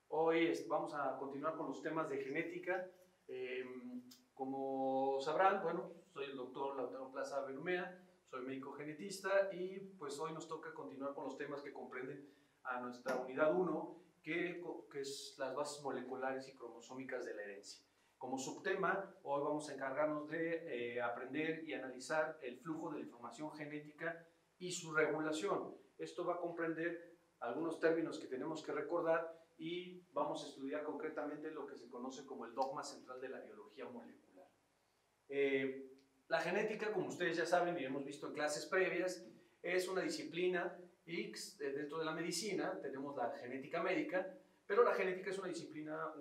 Hoy vamos a continuar con los temas de genética. Como sabrán, bueno, soy el doctor Lautaro Plaza Bermea, soy médico genetista y pues hoy nos toca continuar con los temas que comprenden a nuestra unidad 1, que es las bases moleculares y cromosómicas de la herencia. Como subtema, hoy vamos a encargarnos de aprender y analizar el flujo de la información genética y su regulación. Esto va a comprender algunos términos que tenemos que recordar y vamos a estudiar concretamente lo que se conoce como el dogma central de la biología molecular. La genética, como ustedes ya saben y hemos visto en clases previas, es una disciplina X dentro de la medicina. Tenemos la genética médica, pero la genética es una disciplina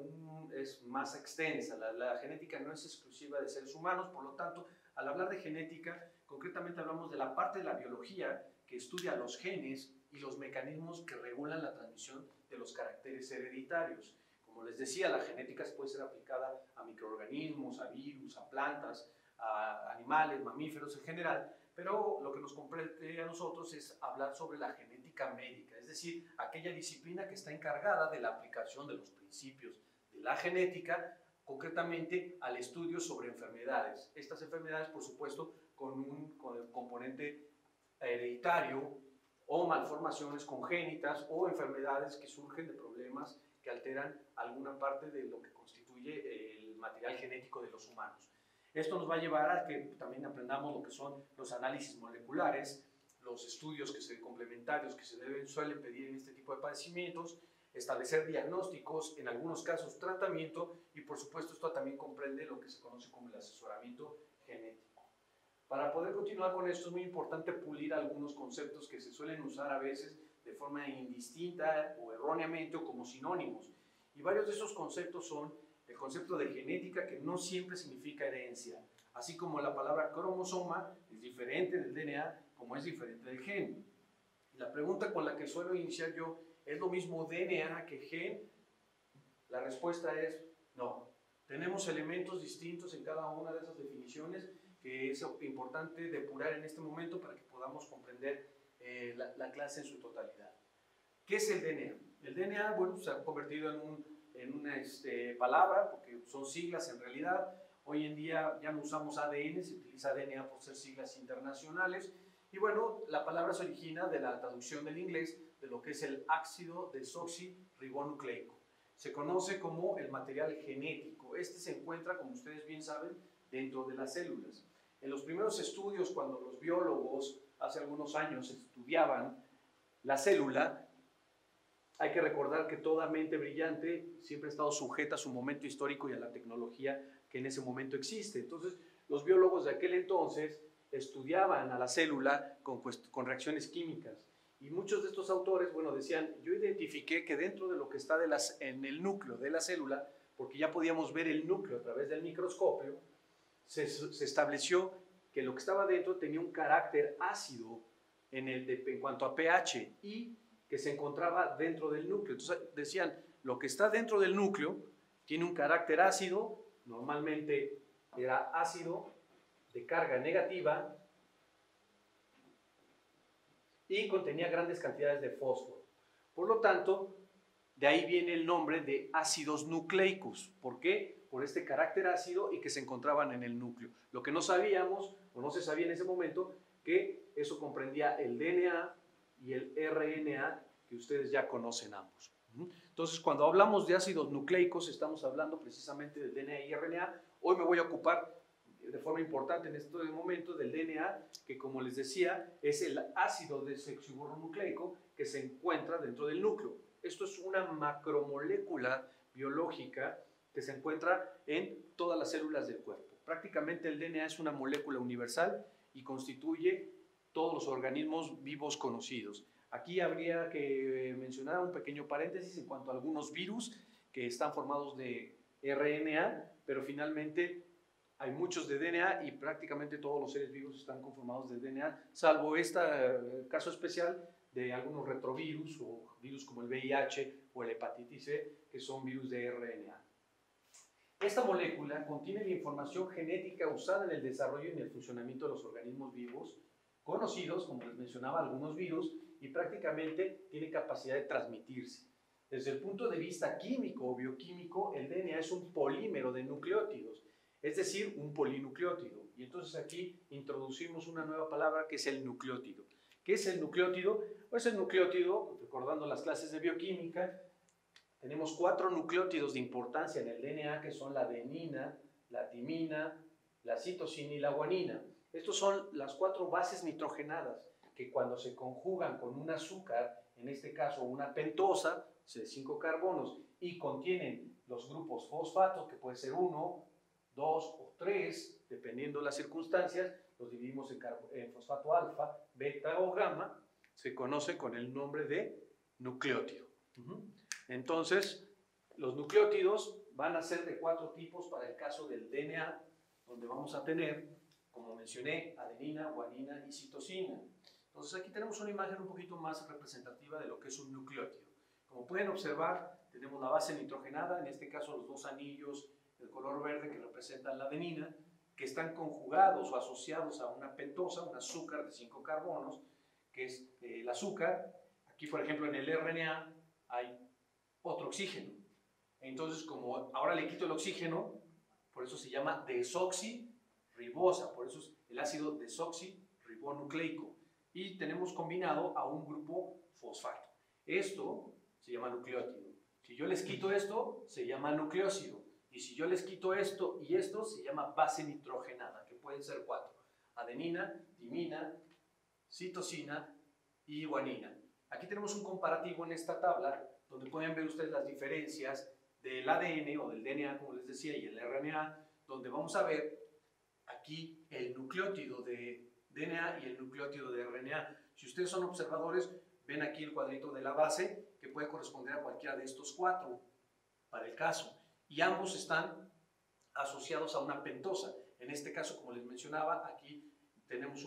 es más extensa. La genética no es exclusiva de seres humanos, por lo tanto, al hablar de genética, concretamente hablamos de la parte de la biología que estudia los genes y los mecanismos que regulan la transmisión de los caracteres hereditarios. Como les decía, la genética puede ser aplicada a microorganismos, a virus, a plantas, a animales, mamíferos en general, pero lo que nos compete a nosotros es hablar sobre la genética médica, es decir, aquella disciplina que está encargada de la aplicación de los principios de la genética, concretamente al estudio sobre enfermedades. Estas enfermedades, por supuesto, con el componente hereditario o malformaciones congénitas o enfermedades que surgen de problemas que alteran alguna parte de lo que constituye el material genético de los humanos. Esto nos va a llevar a que también aprendamos lo que son los análisis moleculares, los estudios complementarios que suelen pedir en este tipo de padecimientos, establecer diagnósticos, en algunos casos tratamiento, y por supuesto esto también comprende lo que se conoce como el asesoramiento genético. Para poder continuar con esto es muy importante pulir algunos conceptos que se suelen usar a veces de forma indistinta o erróneamente o como sinónimos. Y varios de esos conceptos son el concepto de genética, que no siempre significa herencia, así como la palabra cromosoma es diferente del DNA como es diferente del gen. La pregunta con la que suelo iniciar yo, ¿es lo mismo DNA que gen? La respuesta es no. Tenemos elementos distintos en cada una de esas definiciones que es importante depurar en este momento para que podamos comprender la clase en su totalidad. ¿Qué es el DNA? El DNA, bueno, se ha convertido en una palabra, porque son siglas en realidad. Hoy en día ya no usamos ADN, se utiliza DNA por ser siglas internacionales. Y bueno, la palabra se origina de la traducción del inglés de lo que es el ácido desoxirribonucleico. Se conoce como el material genético. Este se encuentra, como ustedes bien saben, dentro de las células. En los primeros estudios, cuando los biólogos hace algunos años estudiaban la célula, hay que recordar que toda mente brillante siempre ha estado sujeta a su momento histórico y a la tecnología que en ese momento existe. Entonces, los biólogos de aquel entonces estudiaban a la célula con reacciones químicas. Y muchos de estos autores, bueno, decían, yo identifiqué que dentro de lo que está en el núcleo de la célula, porque ya podíamos ver el núcleo a través del microscopio, se estableció que lo que estaba dentro tenía un carácter ácido en cuanto a pH y que se encontraba dentro del núcleo. Entonces decían, lo que está dentro del núcleo tiene un carácter ácido, normalmente era ácido de carga negativa y contenía grandes cantidades de fósforo. Por lo tanto, de ahí viene el nombre de ácidos nucleicos. ¿Por qué? Por este carácter ácido y que se encontraban en el núcleo. Lo que no sabíamos, o no se sabía en ese momento, que eso comprendía el DNA y el RNA, que ustedes ya conocen ambos. Entonces, cuando hablamos de ácidos nucleicos, estamos hablando precisamente del DNA y RNA. Hoy me voy a ocupar de forma importante en este momento del DNA, que como les decía, es el ácido desoxirribonucleico que se encuentra dentro del núcleo. Esto es una macromolécula biológica que se encuentra en todas las células del cuerpo. Prácticamente el DNA es una molécula universal y constituye todos los organismos vivos conocidos. Aquí habría que mencionar un pequeño paréntesis en cuanto a algunos virus que están formados de RNA, pero finalmente hay muchos de DNA y prácticamente todos los seres vivos están conformados de DNA, salvo este caso especial de algunos retrovirus o virus como el VIH o la hepatitis C, que son virus de RNA. Esta molécula contiene la información genética usada en el desarrollo y en el funcionamiento de los organismos vivos conocidos, como les mencionaba, algunos virus, y prácticamente tiene capacidad de transmitirse. Desde el punto de vista químico o bioquímico, el DNA es un polímero de nucleótidos, es decir, un polinucleótido. Y entonces aquí introducimos una nueva palabra que es el nucleótido. ¿Qué es el nucleótido? Pues el nucleótido, recordando las clases de bioquímica, tenemos 4 nucleótidos de importancia en el DNA, que son la adenina, la timina, la citosina y la guanina. Estos son las 4 bases nitrogenadas que cuando se conjugan con un azúcar, en este caso una pentosa, de 5 carbonos, y contienen los grupos fosfatos, que puede ser 1, 2 o 3, dependiendo de las circunstancias, los dividimos en fosfato alfa, beta o gamma, se conoce con el nombre de nucleótido. Entonces, los nucleótidos van a ser de 4 tipos para el caso del DNA, donde vamos a tener, como mencioné, adenina, guanina y citosina. Entonces aquí tenemos una imagen un poquito más representativa de lo que es un nucleótido. Como pueden observar, tenemos la base nitrogenada, en este caso los 2 anillos del color verde que representan la adenina, que están conjugados o asociados a una pentosa, un azúcar de 5 carbonos, que es el azúcar. Aquí, por ejemplo, en el RNA hay otro oxígeno. Entonces, como ahora le quito el oxígeno, por eso se llama desoxirribosa, por eso es el ácido desoxirribonucleico. Y tenemos combinado a un grupo fosfato. Esto se llama nucleótido. Si yo les quito esto, se llama nucleósido. Y si yo les quito esto y esto, se llama base nitrogenada, que pueden ser 4. Adenina, timina, citosina y guanina. Aquí tenemos un comparativo en esta tabla, donde pueden ver ustedes las diferencias del ADN o del DNA, como les decía, y el RNA, donde vamos a ver aquí el nucleótido de DNA y el nucleótido de RNA. Si ustedes son observadores, ven aquí el cuadrito de la base, que puede corresponder a cualquiera de estos 4, para el caso. Y ambos están asociados a una pentosa. En este caso, como les mencionaba, aquí tenemos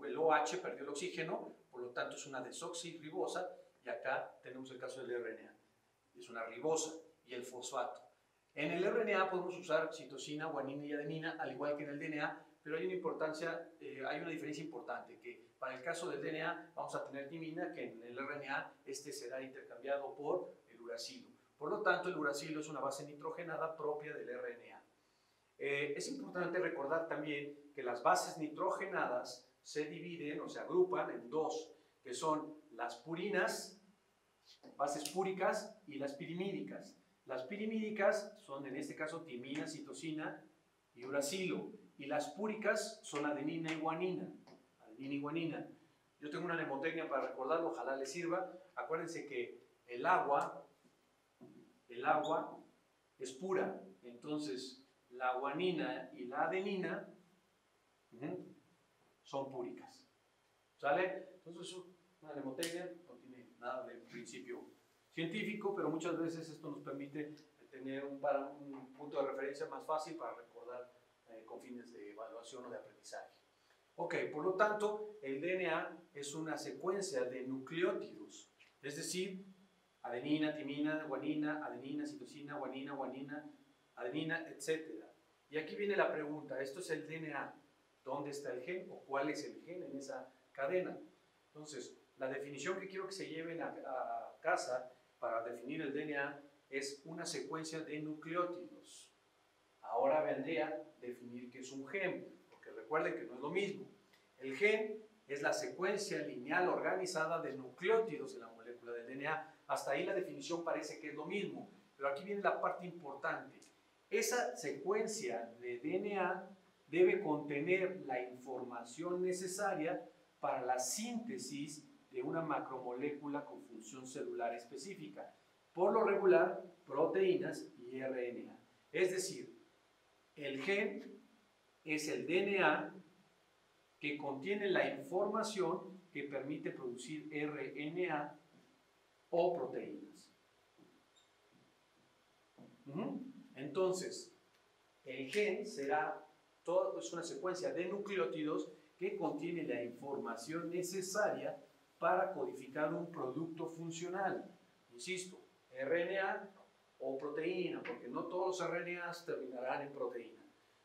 el OH, perdió el oxígeno, por lo tanto es una desoxirribosa, y acá tenemos el caso del RNA, es una ribosa, y el fosfato. En el RNA podemos usar citosina, guanina y adenina, al igual que en el DNA, pero hay una diferencia importante, que para el caso del DNA vamos a tener timina, que en el RNA este será intercambiado por el uracilo. Por lo tanto, el uracilo es una base nitrogenada propia del RNA. Es importante recordar también que las bases nitrogenadas se dividen o se agrupan en 2, que son las purinas, bases púricas, y las pirimídicas. Las pirimídicas son, en este caso, timina, citosina y uracilo, y las púricas son adenina y guanina. Adenina y guanina. Yo tengo una mnemotecnia para recordarlo, ojalá les sirva. Acuérdense que el agua es pura, entonces la guanina y la adenina son púricas. ¿Sale? Entonces, una mnemotecnia no tiene nada de principio científico, pero muchas veces esto nos permite tener un punto de referencia más fácil para recordar con fines de evaluación o de aprendizaje. Ok, por lo tanto, el DNA es una secuencia de nucleótidos, es decir, adenina, timina, guanina, adenina, citosina, guanina, guanina, adenina, etc. Y aquí viene la pregunta, esto es el DNA, ¿dónde está el gen o cuál es el gen en esa cadena? Entonces, la definición que quiero que se lleven a casa para definir el DNA es una secuencia de nucleótidos. Ahora vendría definir qué es un gen, porque recuerden que no es lo mismo. El gen es la secuencia lineal organizada de nucleótidos en la molécula del DNA. Hasta ahí la definición parece que es lo mismo, pero aquí viene la parte importante. Esa secuencia de DNA debe contener la información necesaria para la síntesis de una macromolécula con función celular específica, por lo regular proteínas y RNA. Es decir, el gen es el DNA que contiene la información que permite producir RNA o proteínas. Entonces, el gen es una secuencia de nucleótidos que contiene la información necesaria para codificar un producto funcional. Insisto, RNA o proteína, porque no todos los RNAs terminarán en proteína.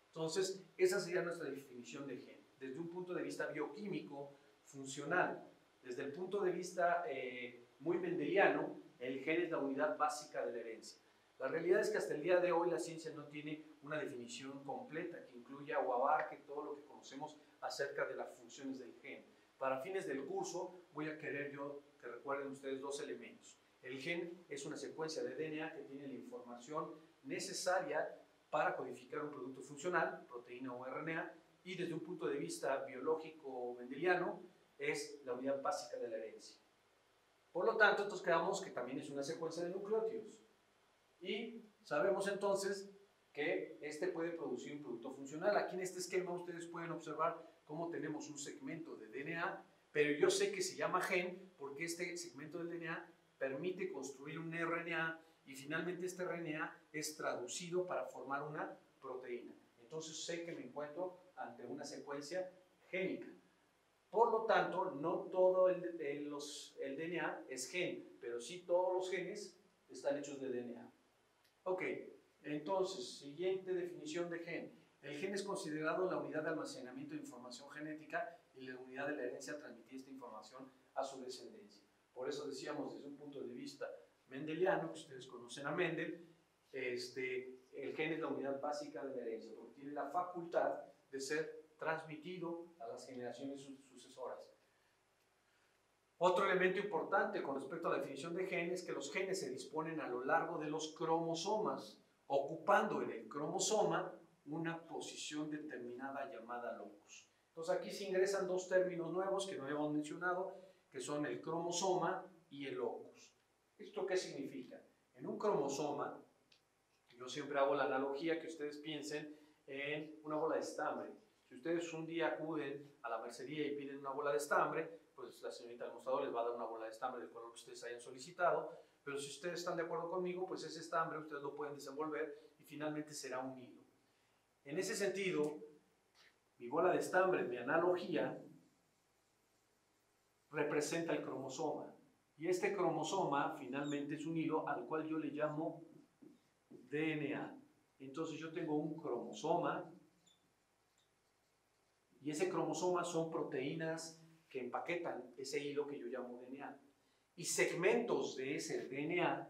Entonces, esa sería nuestra definición de gen, desde un punto de vista bioquímico funcional. Desde el punto de vista muy mendeliano, el gen es la unidad básica de la herencia. La realidad es que hasta el día de hoy la ciencia no tiene una definición completa que incluya o abarque todo lo que conocemos acerca de las funciones del gen. Para fines del curso voy a querer yo que recuerden ustedes dos elementos. El gen es una secuencia de DNA que tiene la información necesaria para codificar un producto funcional, proteína o RNA, y desde un punto de vista biológico mendeliano es la unidad básica de la herencia. Por lo tanto, entonces quedamos que también es una secuencia de nucleótidos. Y sabemos entonces que este puede producir un producto funcional. Aquí en este esquema ustedes pueden observar cómo tenemos un segmento de DNA, pero yo sé que se llama gen porque este segmento del DNA permite construir un RNA y finalmente este RNA es traducido para formar una proteína. Entonces sé que me encuentro ante una secuencia génica. Por lo tanto, no todo el DNA es gen, pero sí todos los genes están hechos de DNA. Ok, entonces, siguiente definición de gen. El gen es considerado la unidad de almacenamiento de información genética y la unidad de la herencia a transmitir esta información a su descendencia. Por eso decíamos, desde un punto de vista mendeliano, que ustedes conocen a Mendel, el gen es la unidad básica de la herencia, porque tiene la facultad de ser transmitido a las generaciones sucesoras. Otro elemento importante con respecto a la definición de gen es que los genes se disponen a lo largo de los cromosomas, ocupando en el cromosoma una posición determinada llamada locus. Entonces aquí se ingresan dos términos nuevos que no habíamos mencionado, que son el cromosoma y el locus. ¿Esto qué significa? En un cromosoma, yo siempre hago la analogía que ustedes piensen en una bola de estambre. Si ustedes un día acuden a la mercería y piden una bola de estambre, pues la señorita del mostrador les va a dar una bola de estambre del color que ustedes hayan solicitado, pero si ustedes están de acuerdo conmigo, pues ese estambre ustedes lo pueden desenvolver y finalmente será un hilo. En ese sentido, mi bola de estambre, mi analogía, representa el cromosoma. Y este cromosoma finalmente es un hilo al cual yo le llamo DNA. Entonces yo tengo un cromosoma y ese cromosoma son proteínas que empaquetan ese hilo que yo llamo DNA. Y segmentos de ese DNA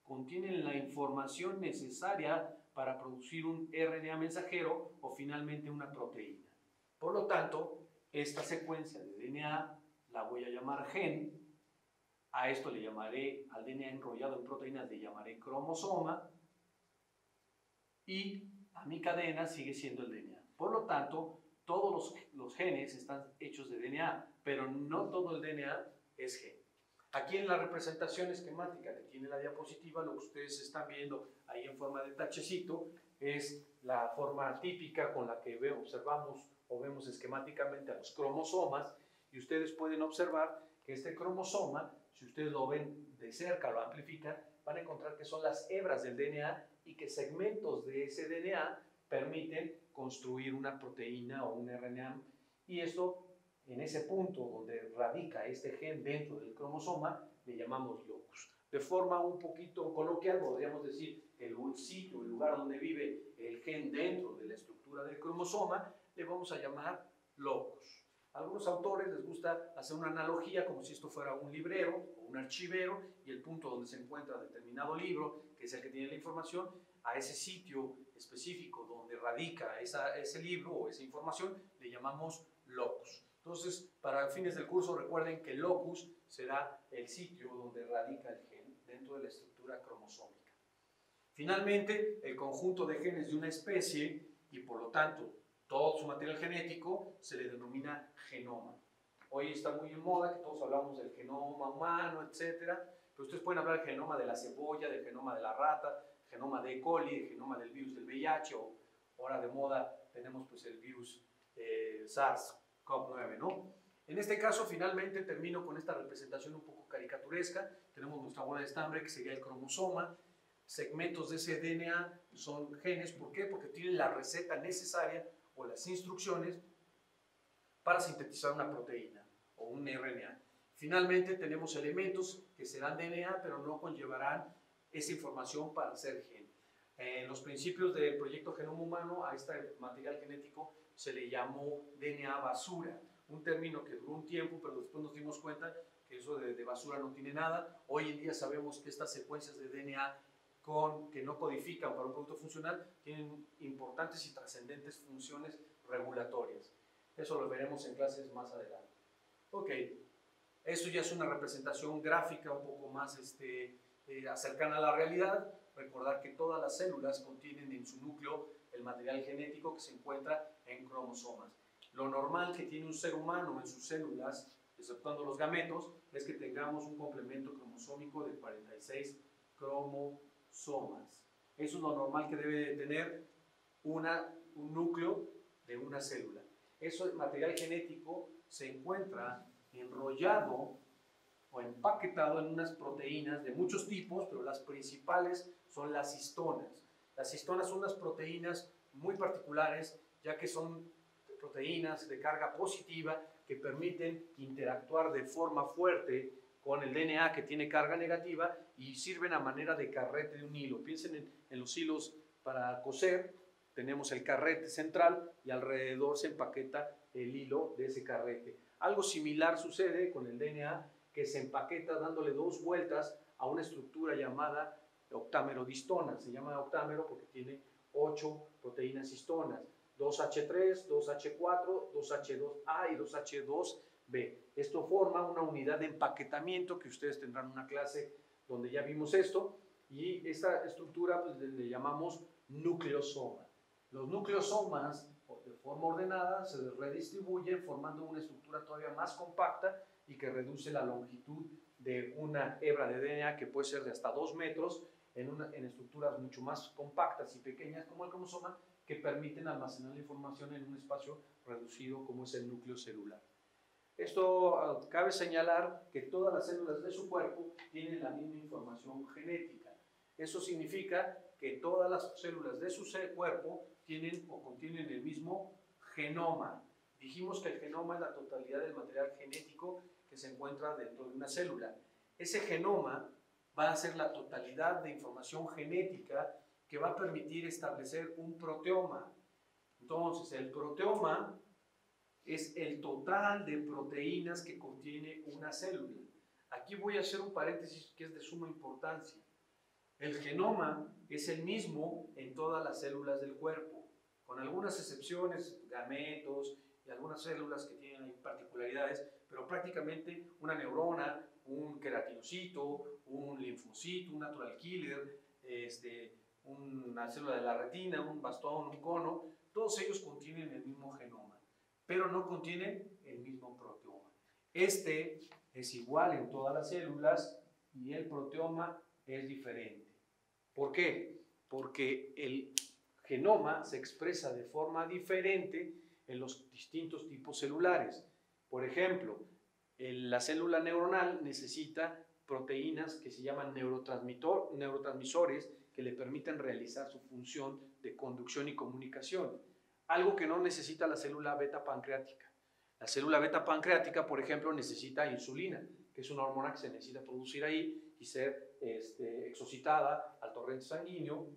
contienen la información necesaria para producir un RNA mensajero o finalmente una proteína. Por lo tanto, esta secuencia de DNA la voy a llamar gen. A esto le llamaré, al DNA enrollado en proteínas, le llamaré cromosoma. Y a mi cadena sigue siendo el DNA. Por lo tanto, todos los genes están hechos de DNA, pero no todo el DNA es gen. Aquí en la representación esquemática que tiene la diapositiva, lo que ustedes están viendo ahí en forma de tachecito es la forma típica con la que observamos o vemos esquemáticamente a los cromosomas, y ustedes pueden observar que este cromosoma, si ustedes lo ven de cerca, lo amplifican, van a encontrar que son las hebras del DNA y que segmentos de ese DNA permiten construir una proteína o un RNA, y esto, en ese punto donde radica este gen dentro del cromosoma, le llamamos locus. De forma un poquito coloquial podríamos decir que el sitio, el lugar donde vive el gen dentro de la estructura del cromosoma, le vamos a llamar locus. A algunos autores les gusta hacer una analogía como si esto fuera un librero o un archivero, y el punto donde se encuentra determinado libro, que es el que tiene la información, a ese sitio específico donde radica ese libro o esa información, le llamamos locus. Entonces, para fines del curso, recuerden que el locus será el sitio donde radica el gen dentro de la estructura cromosómica. Finalmente, el conjunto de genes de una especie, y por lo tanto todo su material genético, se le denomina genoma. Hoy está muy en moda que todos hablamos del genoma humano, etc. Pero ustedes pueden hablar del genoma de la cebolla, del genoma de la rata, genoma de E. coli, el genoma del virus del VIH, o ahora de moda tenemos pues el virus SARS-CoV-9, ¿no? En este caso, finalmente, termino con esta representación un poco caricaturesca. Tenemos nuestra bola de estambre, que sería el cromosoma. Segmentos de ese DNA son genes. ¿Por qué? Porque tienen la receta necesaria o las instrucciones para sintetizar una proteína o un RNA. Finalmente, tenemos elementos que serán DNA, pero no conllevarán esa información para ser gen. En los principios del proyecto Genoma Humano, a este material genético se le llamó DNA basura. un término que duró un tiempo, pero después nos dimos cuenta que eso de basura no tiene nada. Hoy en día sabemos que estas secuencias de DNA que no codifican para un producto funcional tienen importantes y trascendentes funciones regulatorias. Eso lo veremos en clases más adelante. Ok, esto ya es una representación gráfica un poco más cercana a la realidad. Recordar que todas las células contienen en su núcleo el material genético que se encuentra en cromosomas. Lo normal que tiene un ser humano en sus células, exceptuando los gametos, es que tengamos un complemento cromosómico de 46 cromosomas. Eso es lo normal que debe de tener un núcleo de una célula. Eso, el material genético, se encuentra enrollado o empaquetado en unas proteínas de muchos tipos, pero las principales son las histonas. Las histonas son unas proteínas muy particulares, ya que son proteínas de carga positiva que permiten interactuar de forma fuerte con el DNA que tiene carga negativa y sirven a manera de carrete de un hilo. Piensen en los hilos para coser. Tenemos el carrete central y alrededor se empaqueta el hilo de ese carrete. Algo similar sucede con el DNA, que se empaqueta dándole 2 vueltas a una estructura llamada octámero de histonas. Se llama octámero porque tiene 8 proteínas histonas: 2H3, 2H4, 2H2A y 2H2B. Esto forma una unidad de empaquetamiento que ustedes tendrán una clase donde ya vimos esto, y esta estructura pues, le llamamos nucleosoma. Los nucleosomas, de forma ordenada, se redistribuyen formando una estructura todavía más compacta y que reduce la longitud de una hebra de DNA, que puede ser de hasta 2 metros, en estructuras mucho más compactas y pequeñas como el cromosoma, que permiten almacenar la información en un espacio reducido como es el núcleo celular. Esto cabe señalar que todas las células de su cuerpo tienen la misma información genética. Eso significa que todas las células de su cuerpo tienen o contienen el mismo genoma. Dijimos que el genoma es la totalidad del material genético que se encuentra dentro de una célula. Ese genoma va a ser la totalidad de información genética que va a permitir establecer un proteoma. Entonces, el proteoma es el total de proteínas que contiene una célula. Aquí voy a hacer un paréntesis que es de suma importancia. El genoma es el mismo en todas las células del cuerpo, con algunas excepciones, gametos y algunas células que tienen particularidades, pero prácticamente una neurona, un queratinocito, un linfocito, un natural killer, una célula de la retina, un bastón, un cono, todos ellos contienen el mismo genoma, pero no contienen el mismo proteoma. Este es igual en todas las células y el proteoma es diferente. ¿Por qué? Porque el genoma se expresa de forma diferente en los distintos tipos celulares. Por ejemplo, la célula neuronal necesita proteínas que se llaman neurotransmisores que le permiten realizar su función de conducción y comunicación, algo que no necesita la célula beta pancreática. La célula beta pancreática, por ejemplo, necesita insulina, que es una hormona que se necesita producir ahí y ser exocitada al torrente sanguíneo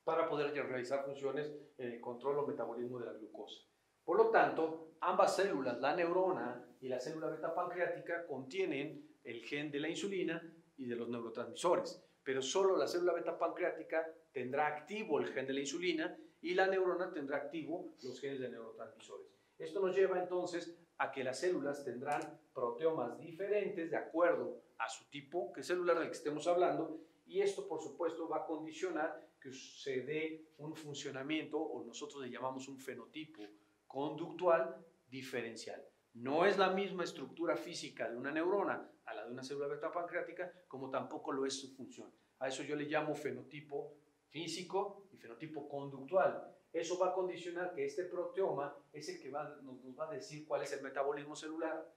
para poder realizar funciones en el control o metabolismo de la glucosa. Por lo tanto, ambas células, la neurona y la célula beta pancreática, contienen el gen de la insulina y de los neurotransmisores, pero solo la célula beta pancreática tendrá activo el gen de la insulina y la neurona tendrá activo los genes de neurotransmisores. Esto nos lleva entonces a que las células tendrán proteomas diferentes de acuerdo a su tipo celular del que estemos hablando, y esto por supuesto va a condicionar que se dé un funcionamiento, o nosotros le llamamos un fenotipo conductual diferencial. No es la misma estructura física de una neurona a la de una célula beta pancreática, como tampoco lo es su función. A eso yo le llamo fenotipo físico y fenotipo conductual. Eso va a condicionar que este proteoma es el que nos va a decir cuál es el metabolismo celular,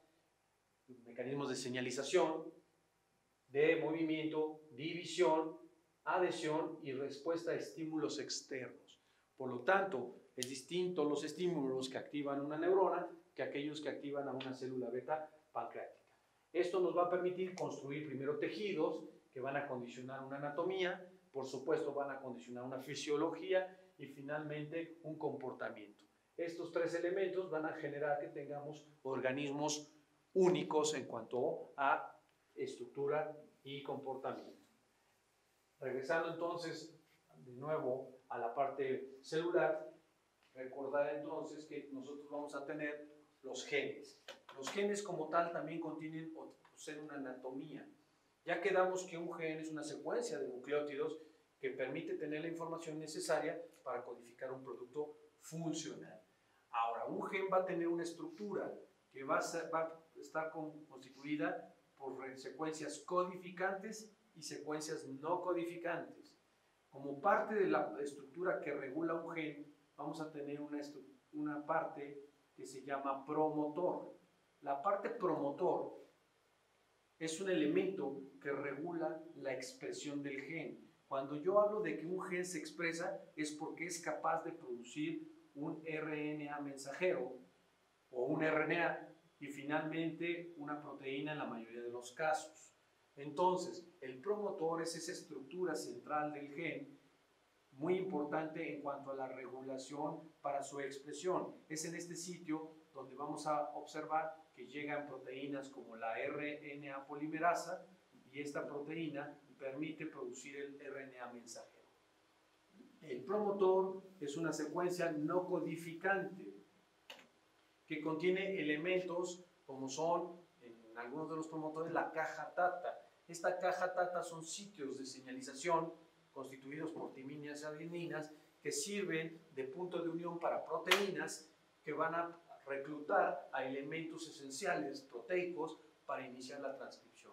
mecanismos de señalización, de movimiento, división, adhesión y respuesta a estímulos externos. Por lo tanto, es distinto los estímulos que activan una neurona que aquellos que activan a una célula beta pancreática. Esto nos va a permitir construir primero tejidos que van a condicionar una anatomía, por supuesto van a condicionar una fisiología y finalmente un comportamiento. Estos tres elementos van a generar que tengamos organismos únicos en cuanto a estructura y comportamiento. Regresando entonces de nuevo a la parte celular, recordar entonces que nosotros vamos a tener los genes. Los genes como tal también contienen o poseen una anatomía. Ya quedamos que un gen es una secuencia de nucleótidos que permite tener la información necesaria para codificar un producto funcional. Ahora, un gen va a tener una estructura que va a estar constituida por secuencias codificantes y secuencias no codificantes. Como parte de la estructura que regula un gen, vamos a tener una parte que se llama promotor. La parte promotor es un elemento que regula la expresión del gen. Cuando yo hablo de que un gen se expresa, es porque es capaz de producir un RNA mensajero o un RNA y finalmente una proteína en la mayoría de los casos. Entonces, el promotor es esa estructura central del gen, muy importante en cuanto a la regulación para su expresión. Es en este sitio donde vamos a observar que llegan proteínas como la RNA polimerasa y esta proteína permite producir el RNA mensajero. El promotor es una secuencia no codificante que contiene elementos como son, en algunos de los promotores, la caja TATA. Esta caja TATA son sitios de señalización constituidos por timinas y adeninas que sirven de punto de unión para proteínas que van a reclutar a elementos esenciales proteicos para iniciar la transcripción.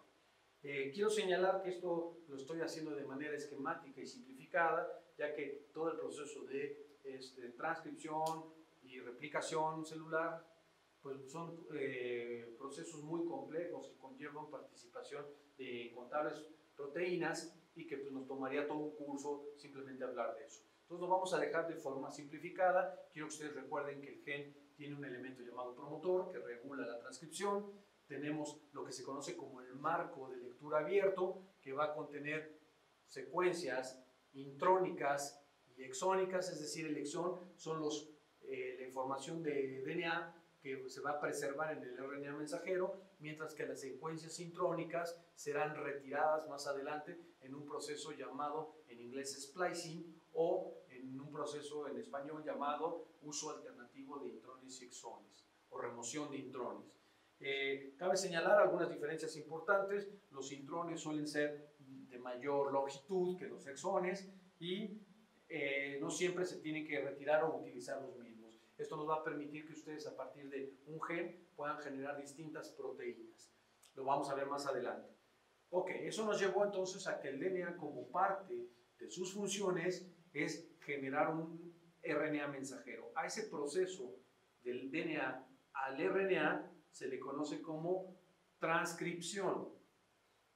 Quiero señalar que esto lo estoy haciendo de manera esquemática y simplificada, ya que todo el proceso de transcripción y replicación celular pues son procesos muy complejos que conllevan participación de incontables proteínas y que pues, nos tomaría todo un curso simplemente hablar de eso. Entonces lo vamos a dejar de forma simplificada. Quiero que ustedes recuerden que el gen tiene un elemento llamado promotor que regula la transcripción. Tenemos lo que se conoce como el marco de lectura abierto, que va a contener secuencias intrónicas y exónicas, es decir, el exón son la información de DNA que se va a preservar en el RNA mensajero, mientras que las secuencias intrónicas serán retiradas más adelante en un proceso llamado en inglés splicing o en un proceso en español llamado uso alternativo de intrones y exones o remoción de intrones. Cabe señalar algunas diferencias importantes. Los intrones suelen ser de mayor longitud que los exones y no siempre se tienen que retirar o utilizar los mismos. Esto nos va a permitir que ustedes a partir de un gen puedan generar distintas proteínas. Lo vamos a ver más adelante. Ok, eso nos llevó entonces a que el DNA como parte de sus funciones es generar un RNA mensajero. A ese proceso del DNA al RNA se le conoce como transcripción.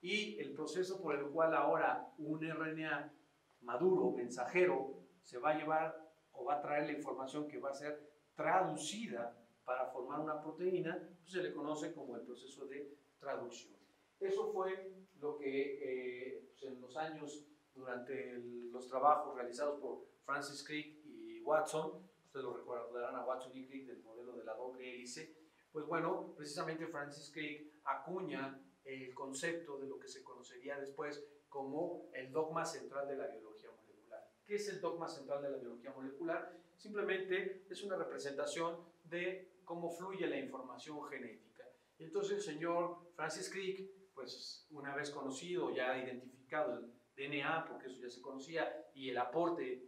Y el proceso por el cual ahora un RNA maduro, mensajero, se va a llevar o va a traer la información que va a ser traducida para formar una proteína, pues se le conoce como el proceso de traducción. Eso fue lo que pues en los años, durante los trabajos realizados por Francis Crick y Watson, ustedes lo recordarán a Watson y Crick del modelo de la doble hélice, pues bueno, precisamente Francis Crick acuña el concepto de lo que se conocería después como el dogma central de la biología molecular. ¿Qué es el dogma central de la biología molecular? Simplemente es una representación de cómo fluye la información genética. Entonces el señor Francis Crick, pues una vez conocido, ya identificado el DNA, porque eso ya se conocía, y el aporte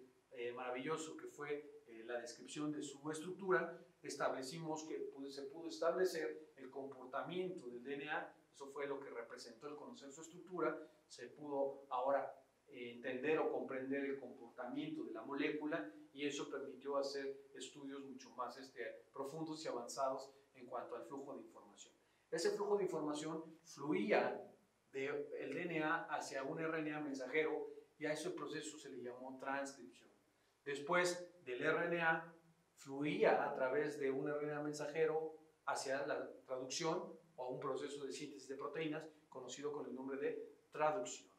maravilloso que fue la descripción de su estructura, establecimos que se pudo establecer el comportamiento del DNA. Eso fue lo que representó el conocer su estructura. Se pudo ahora entender o comprender el comportamiento de la molécula y eso permitió hacer estudios mucho más profundos y avanzados en cuanto al flujo de información. Ese flujo de información fluía del DNA hacia un RNA mensajero y a ese proceso se le llamó transcripción. Después del RNA fluía a través de un RNA mensajero hacia la traducción o un proceso de síntesis de proteínas conocido con el nombre de traducción.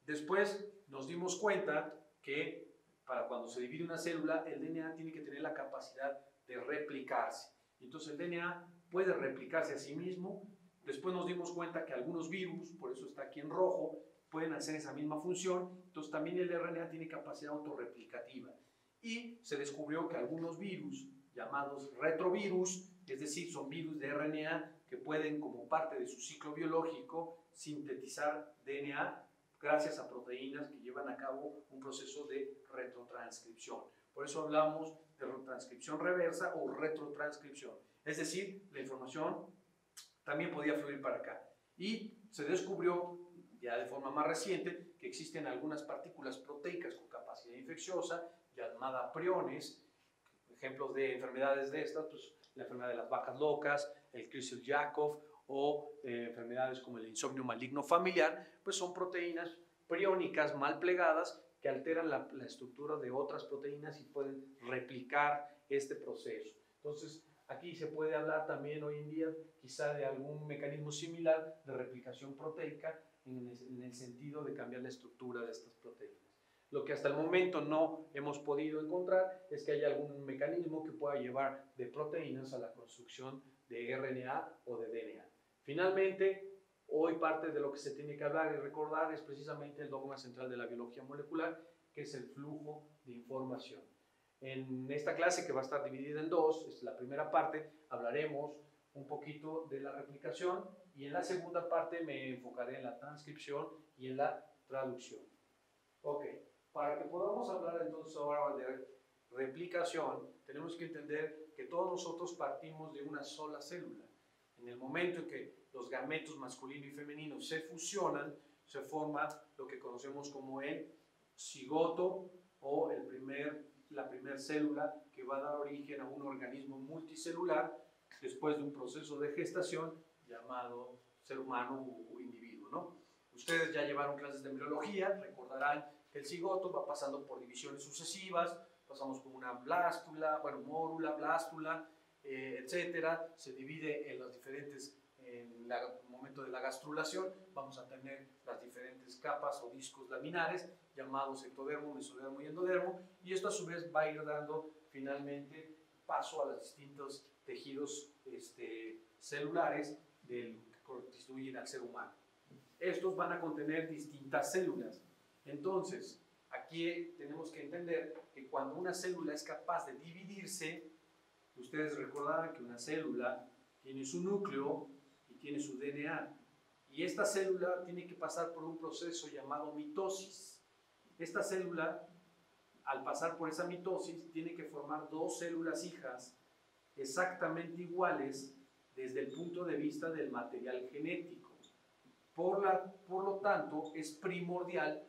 Después nos dimos cuenta que para cuando se divide una célula, el DNA tiene que tener la capacidad de replicarse. Entonces el DNA puede replicarse a sí mismo. Después nos dimos cuenta que algunos virus, por eso está aquí en rojo, pueden hacer esa misma función. Entonces también el RNA tiene capacidad autorreplicativa. Y se descubrió que algunos virus, llamados retrovirus, es decir, son virus de RNA que pueden, como parte de su ciclo biológico, sintetizar DNA gracias a proteínas que llevan a cabo un proceso de retrotranscripción. Por eso hablamos de retranscripción reversa o retrotranscripción. Es decir, la información también podía fluir para acá. Y se descubrió, ya de forma más reciente, que existen algunas partículas proteicas con capacidad infecciosa, llamadas priones. Ejemplos de enfermedades de estas, pues la enfermedad de las vacas locas, el Creutzfeldt-Jakob o enfermedades como el insomnio maligno familiar, pues son proteínas priónicas mal plegadas que alteran la estructura de otras proteínas y pueden replicar este proceso. Entonces, aquí se puede hablar también hoy en día quizá de algún mecanismo similar de replicación proteica en el sentido de cambiar la estructura de estas proteínas. Lo que hasta el momento no hemos podido encontrar es que haya algún mecanismo que pueda llevar de proteínas a la construcción de RNA o de DNA. Finalmente, hoy parte de lo que se tiene que hablar y recordar es precisamente el dogma central de la biología molecular, que es el flujo de información. En esta clase, que va a estar dividida en dos, es la primera parte, hablaremos un poquito de la replicación y en la segunda parte me enfocaré en la transcripción y en la traducción. Ok, para que podamos hablar entonces ahora de replicación, tenemos que entender que todos nosotros partimos de una sola célula. En el momento en que los gametos masculino y femenino se fusionan, se forma lo que conocemos como el cigoto o la primera célula que va a dar origen a un organismo multicelular después de un proceso de gestación llamado ser humano o individuo, ¿no? Ustedes ya llevaron clases de embriología, recordarán que el cigoto va pasando por divisiones sucesivas, pasamos por una blástula, bueno, mórula, blástula, etcétera, se divide en los diferentes, en el momento de la gastrulación, vamos a tener las diferentes capas o discos laminares, llamados ectodermo, mesodermo y endodermo, y esto a su vez va a ir dando finalmente paso a los distintos tejidos celulares que constituyen al ser humano. Estos van a contener distintas células. Entonces, aquí tenemos que entender que cuando una célula es capaz de dividirse, ustedes recordarán que una célula tiene su núcleo y tiene su DNA. Y esta célula tiene que pasar por un proceso llamado mitosis. Esta célula, al pasar por esa mitosis, tiene que formar dos células hijas exactamente iguales desde el punto de vista del material genético. Por lo tanto, es primordial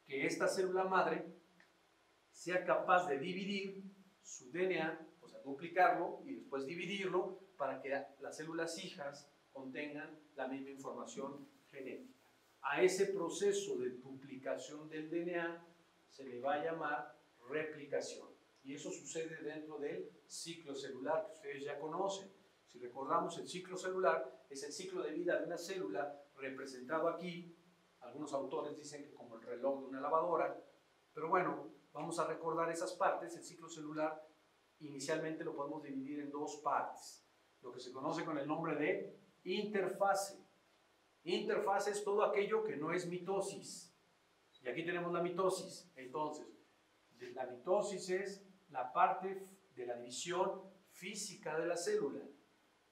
que esta célula madre sea capaz de dividir su DNA, o sea, duplicarlo y después dividirlo para que las células hijas contengan la misma información genética. A ese proceso de duplicación del DNA se le va a llamar replicación. Y eso sucede dentro del ciclo celular que ustedes ya conocen. Si recordamos, el ciclo celular es el ciclo de vida de una célula representado aquí. Algunos autores dicen que como el reloj de una lavadora. Pero bueno, vamos a recordar esas partes. El ciclo celular inicialmente lo podemos dividir en dos partes. Lo que se conoce con el nombre de interfase. Interfase es todo aquello que no es mitosis. Y aquí tenemos la mitosis. Entonces, la mitosis es la parte de la división física de la célula.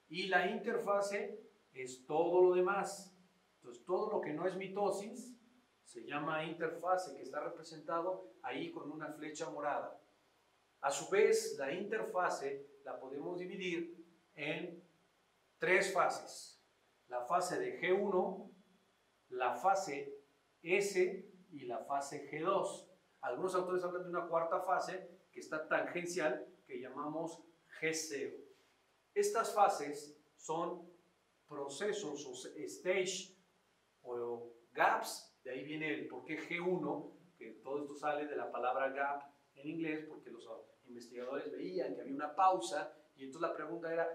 Y la interfase es todo lo demás. Entonces, todo lo que no es mitosis se llama interfase, que está representado ahí con una flecha morada. A su vez, la interfase la podemos dividir en tres fases. La fase de G1, la fase S y la fase G2. Algunos autores hablan de una cuarta fase que está tangencial, que llamamos G0. Estas fases son procesos o stage o gaps, de ahí viene el porqué G1, que todo esto sale de la palabra gap en inglés, porque los investigadores veían que había una pausa, y entonces la pregunta era,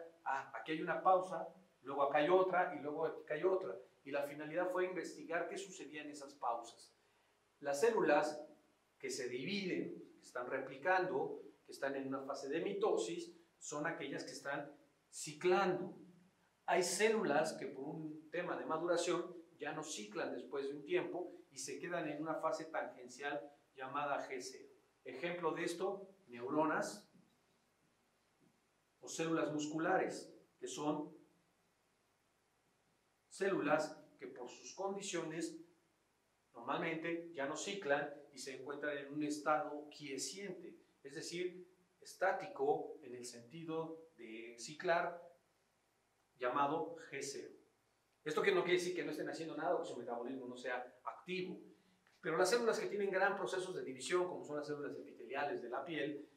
aquí hay una pausa, luego acá hay otra, y luego acá hay otra. Y la finalidad fue investigar qué sucedía en esas pausas. Las células que se dividen, que están replicando, que están en una fase de mitosis, son aquellas que están ciclando. Hay células que por un tema de maduración ya no ciclan después de un tiempo y se quedan en una fase tangencial llamada G0. Ejemplo de esto, neuronas o células musculares, que son células que por sus condiciones normalmente ya no ciclan y se encuentran en un estado quiesciente, es decir, estático en el sentido de ciclar, llamado G0. Esto que no quiere decir que no estén haciendo nada o que su metabolismo no sea activo, pero las células que tienen gran procesos de división, como son las células epiteliales de la piel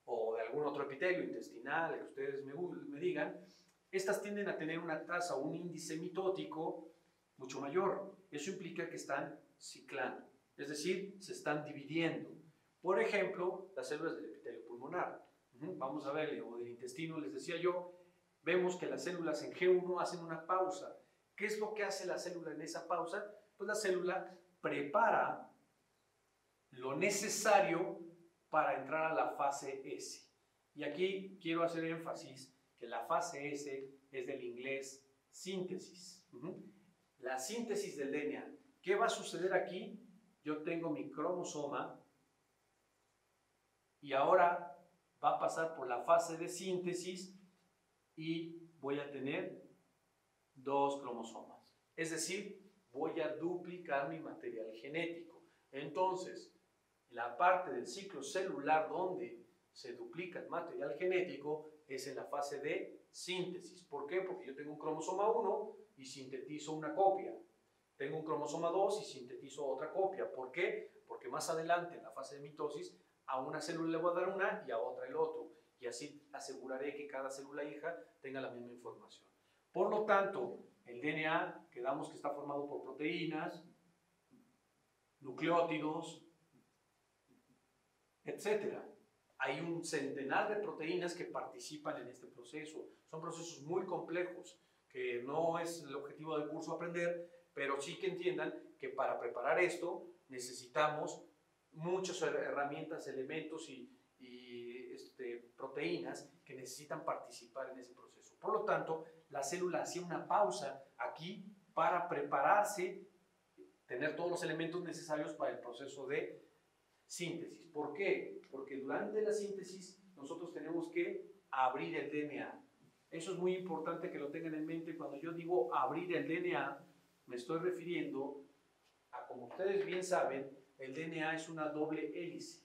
o de algún otro epitelio intestinal, que ustedes me digan, estas tienden a tener una tasa o un índice mitótico mucho mayor. Eso implica que están ciclando, es decir, se están dividiendo. Por ejemplo, las células del epitelio pulmonar. Vamos a ver, o del intestino, les decía yo, vemos que las células en G1 hacen una pausa. ¿Qué es lo que hace la célula en esa pausa? Pues la célula prepara lo necesario para entrar a la fase S. Y aquí quiero hacer énfasis que la fase S es del inglés síntesis. La síntesis del DNA. ¿Qué va a suceder aquí? Yo tengo mi cromosoma y ahora va a pasar por la fase de síntesis y voy a tener 2 cromosomas. Es decir, voy a duplicar mi material genético. Entonces, la parte del ciclo celular donde se duplica el material genético es en la fase de síntesis. ¿Por qué? Porque yo tengo un cromosoma 1 y sintetizo una copia. Tengo un cromosoma 2 y sintetizo otra copia. ¿Por qué? Porque más adelante, en la fase de mitosis, a una célula le voy a dar una y a otra el otro. Y así aseguraré que cada célula hija tenga la misma información. Por lo tanto, el DNA, quedamos que está formado por proteínas, nucleótidos, etc. Hay un centenar de proteínas que participan en este proceso. Son procesos muy complejos, que no es el objetivo del curso aprender, pero sí que entiendan que para preparar esto necesitamos muchas herramientas, elementos y proteínas que necesitan participar en ese proceso. Por lo tanto, la célula hacía una pausa aquí para prepararse, tener todos los elementos necesarios para el proceso de síntesis. ¿Por qué? Porque durante la síntesis nosotros tenemos que abrir el DNA. Eso es muy importante que lo tengan en mente. Cuando yo digo abrir el DNA, me estoy refiriendo a, como ustedes bien saben, el DNA es una doble hélice.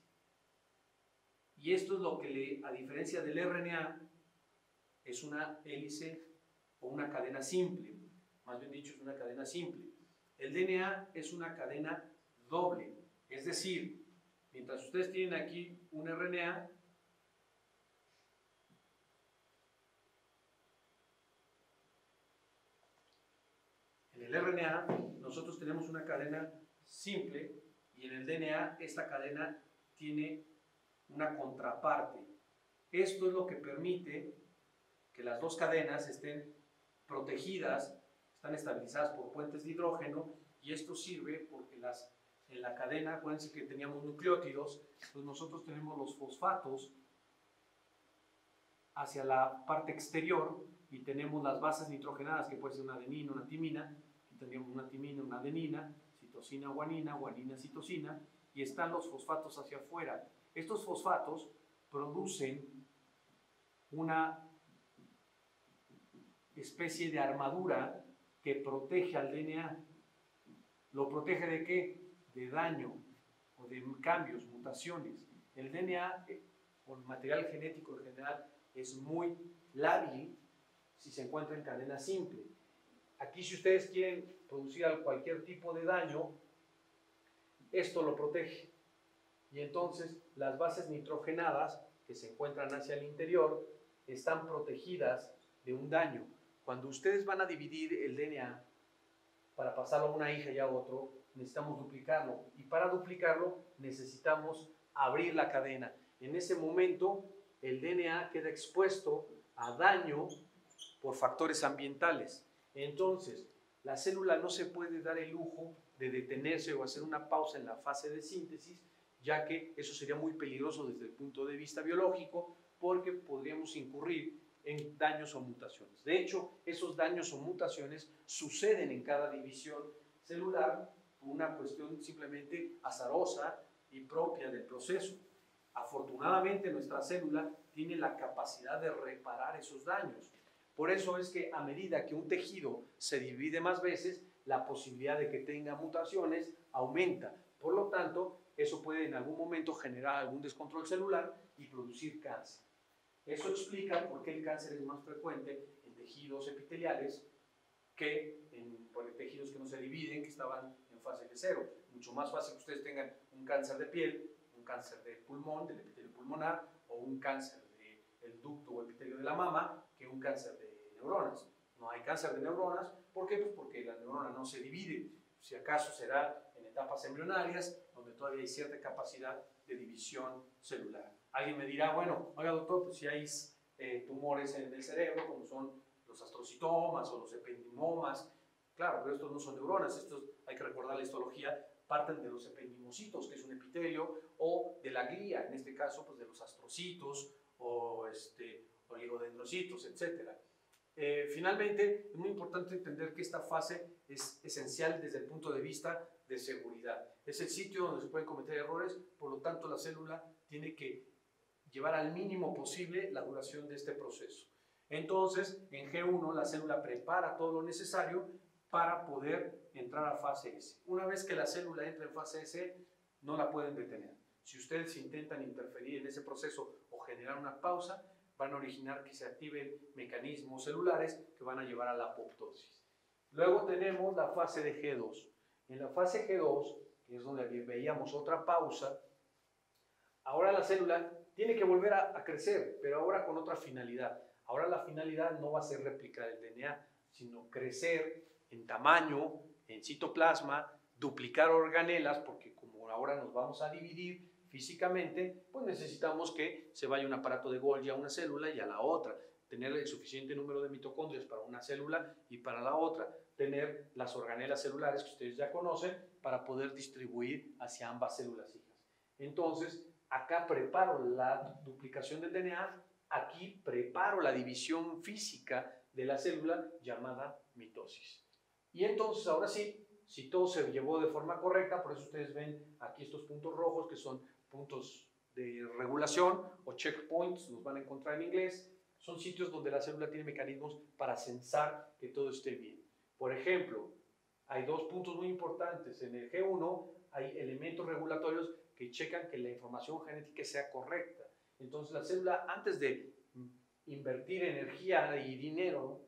Y esto es lo que, a diferencia del RNA, es una hélice o una cadena simple. Más bien dicho, es una cadena simple. El DNA es una cadena doble. Es decir, mientras ustedes tienen aquí un RNA, en el RNA nosotros tenemos una cadena simple y en el DNA esta cadena tiene una contraparte. Esto es lo que permite que las dos cadenas estén protegidas, están estabilizadas por puentes de hidrógeno, y esto sirve porque en la cadena, acuérdense que teníamos nucleótidos, pues nosotros tenemos los fosfatos hacia la parte exterior y tenemos las bases nitrogenadas, que puede ser una adenina, una timina, y tendríamos una timina, una adenina, citosina, guanina, guanina, citosina, y están los fosfatos hacia afuera. Estos fosfatos producen una especie de armadura que protege al DNA. ¿Lo protege de qué? De daño o de cambios, mutaciones. El DNA o el material genético en general es muy lábil si se encuentra en cadena simple. Aquí, si ustedes quieren producir cualquier tipo de daño, esto lo protege. Y entonces las bases nitrogenadas que se encuentran hacia el interior están protegidas de un daño. Cuando ustedes van a dividir el DNA para pasarlo a una hija y a otro, necesitamos duplicarlo. Y para duplicarlo necesitamos abrir la cadena. En ese momento el DNA queda expuesto a daño por factores ambientales. Entonces, la célula no se puede dar el lujo de detenerse o hacer una pausa en la fase de síntesis, ya que eso sería muy peligroso desde el punto de vista biológico, porque podríamos incurrir en daños o mutaciones. De hecho, esos daños o mutaciones suceden en cada división celular por una cuestión simplemente azarosa y propia del proceso. Afortunadamente, nuestra célula tiene la capacidad de reparar esos daños. Por eso es que a medida que un tejido se divide más veces, la posibilidad de que tenga mutaciones aumenta. Por lo tanto, eso puede en algún momento generar algún descontrol celular y producir cáncer. Eso explica por qué el cáncer es más frecuente en tejidos epiteliales que en tejidos que no se dividen, que estaban en fase G0. Mucho más fácil que ustedes tengan un cáncer de piel, un cáncer de pulmón, del epitelio pulmonar, o un cáncer del ducto o epitelio de la mama, que un cáncer de neuronas. No hay cáncer de neuronas, ¿por qué? Pues porque la neurona no se divide. Si acaso será en etapas embrionarias, donde todavía hay cierta capacidad de división celular. Alguien me dirá, bueno, oiga doctor, pues si hay tumores en el cerebro, como son los astrocitomas o los ependimomas, claro, pero estos no son neuronas, estos, hay que recordar la histología, parten de los ependimocitos, que es un epitelio, o de la glía, en este caso, pues de los astrocitos o oligodendrocitos, etc. Finalmente, es muy importante entender que esta fase es esencial desde el punto de vista de seguridad. Es el sitio donde se pueden cometer errores, por lo tanto la célula tiene que llevar al mínimo posible la duración de este proceso. Entonces, en G1 la célula prepara todo lo necesario para poder entrar a fase S. Una vez que la célula entra en fase S, no la pueden detener. Si ustedes intentan interferir en ese proceso o generar una pausa, van a originar que se activen mecanismos celulares que van a llevar a la apoptosis. Luego tenemos la fase de G2. En la fase G2, que es donde veíamos otra pausa, ahora la célula tiene que volver a crecer, pero ahora con otra finalidad. Ahora la finalidad no va a ser replicar el DNA, sino crecer en tamaño, en citoplasma, duplicar organelas, porque como ahora nos vamos a dividir físicamente, pues necesitamos que se vaya un aparato de Golgi a una célula y a la otra, tener el suficiente número de mitocondrias para una célula y para la otra, tener las organelas celulares que ustedes ya conocen para poder distribuir hacia ambas células hijas. Entonces, acá preparo la duplicación del DNA, aquí preparo la división física de la célula llamada mitosis. Y entonces, ahora sí, si todo se llevó de forma correcta, por eso ustedes ven aquí estos puntos rojos que son puntos de regulación o checkpoints, los van a encontrar en inglés, son sitios donde la célula tiene mecanismos para censar que todo esté bien. Por ejemplo, hay dos puntos muy importantes. En el G1 hay elementos regulatorios que checan que la información genética sea correcta. Entonces la célula, antes de invertir energía y dinero,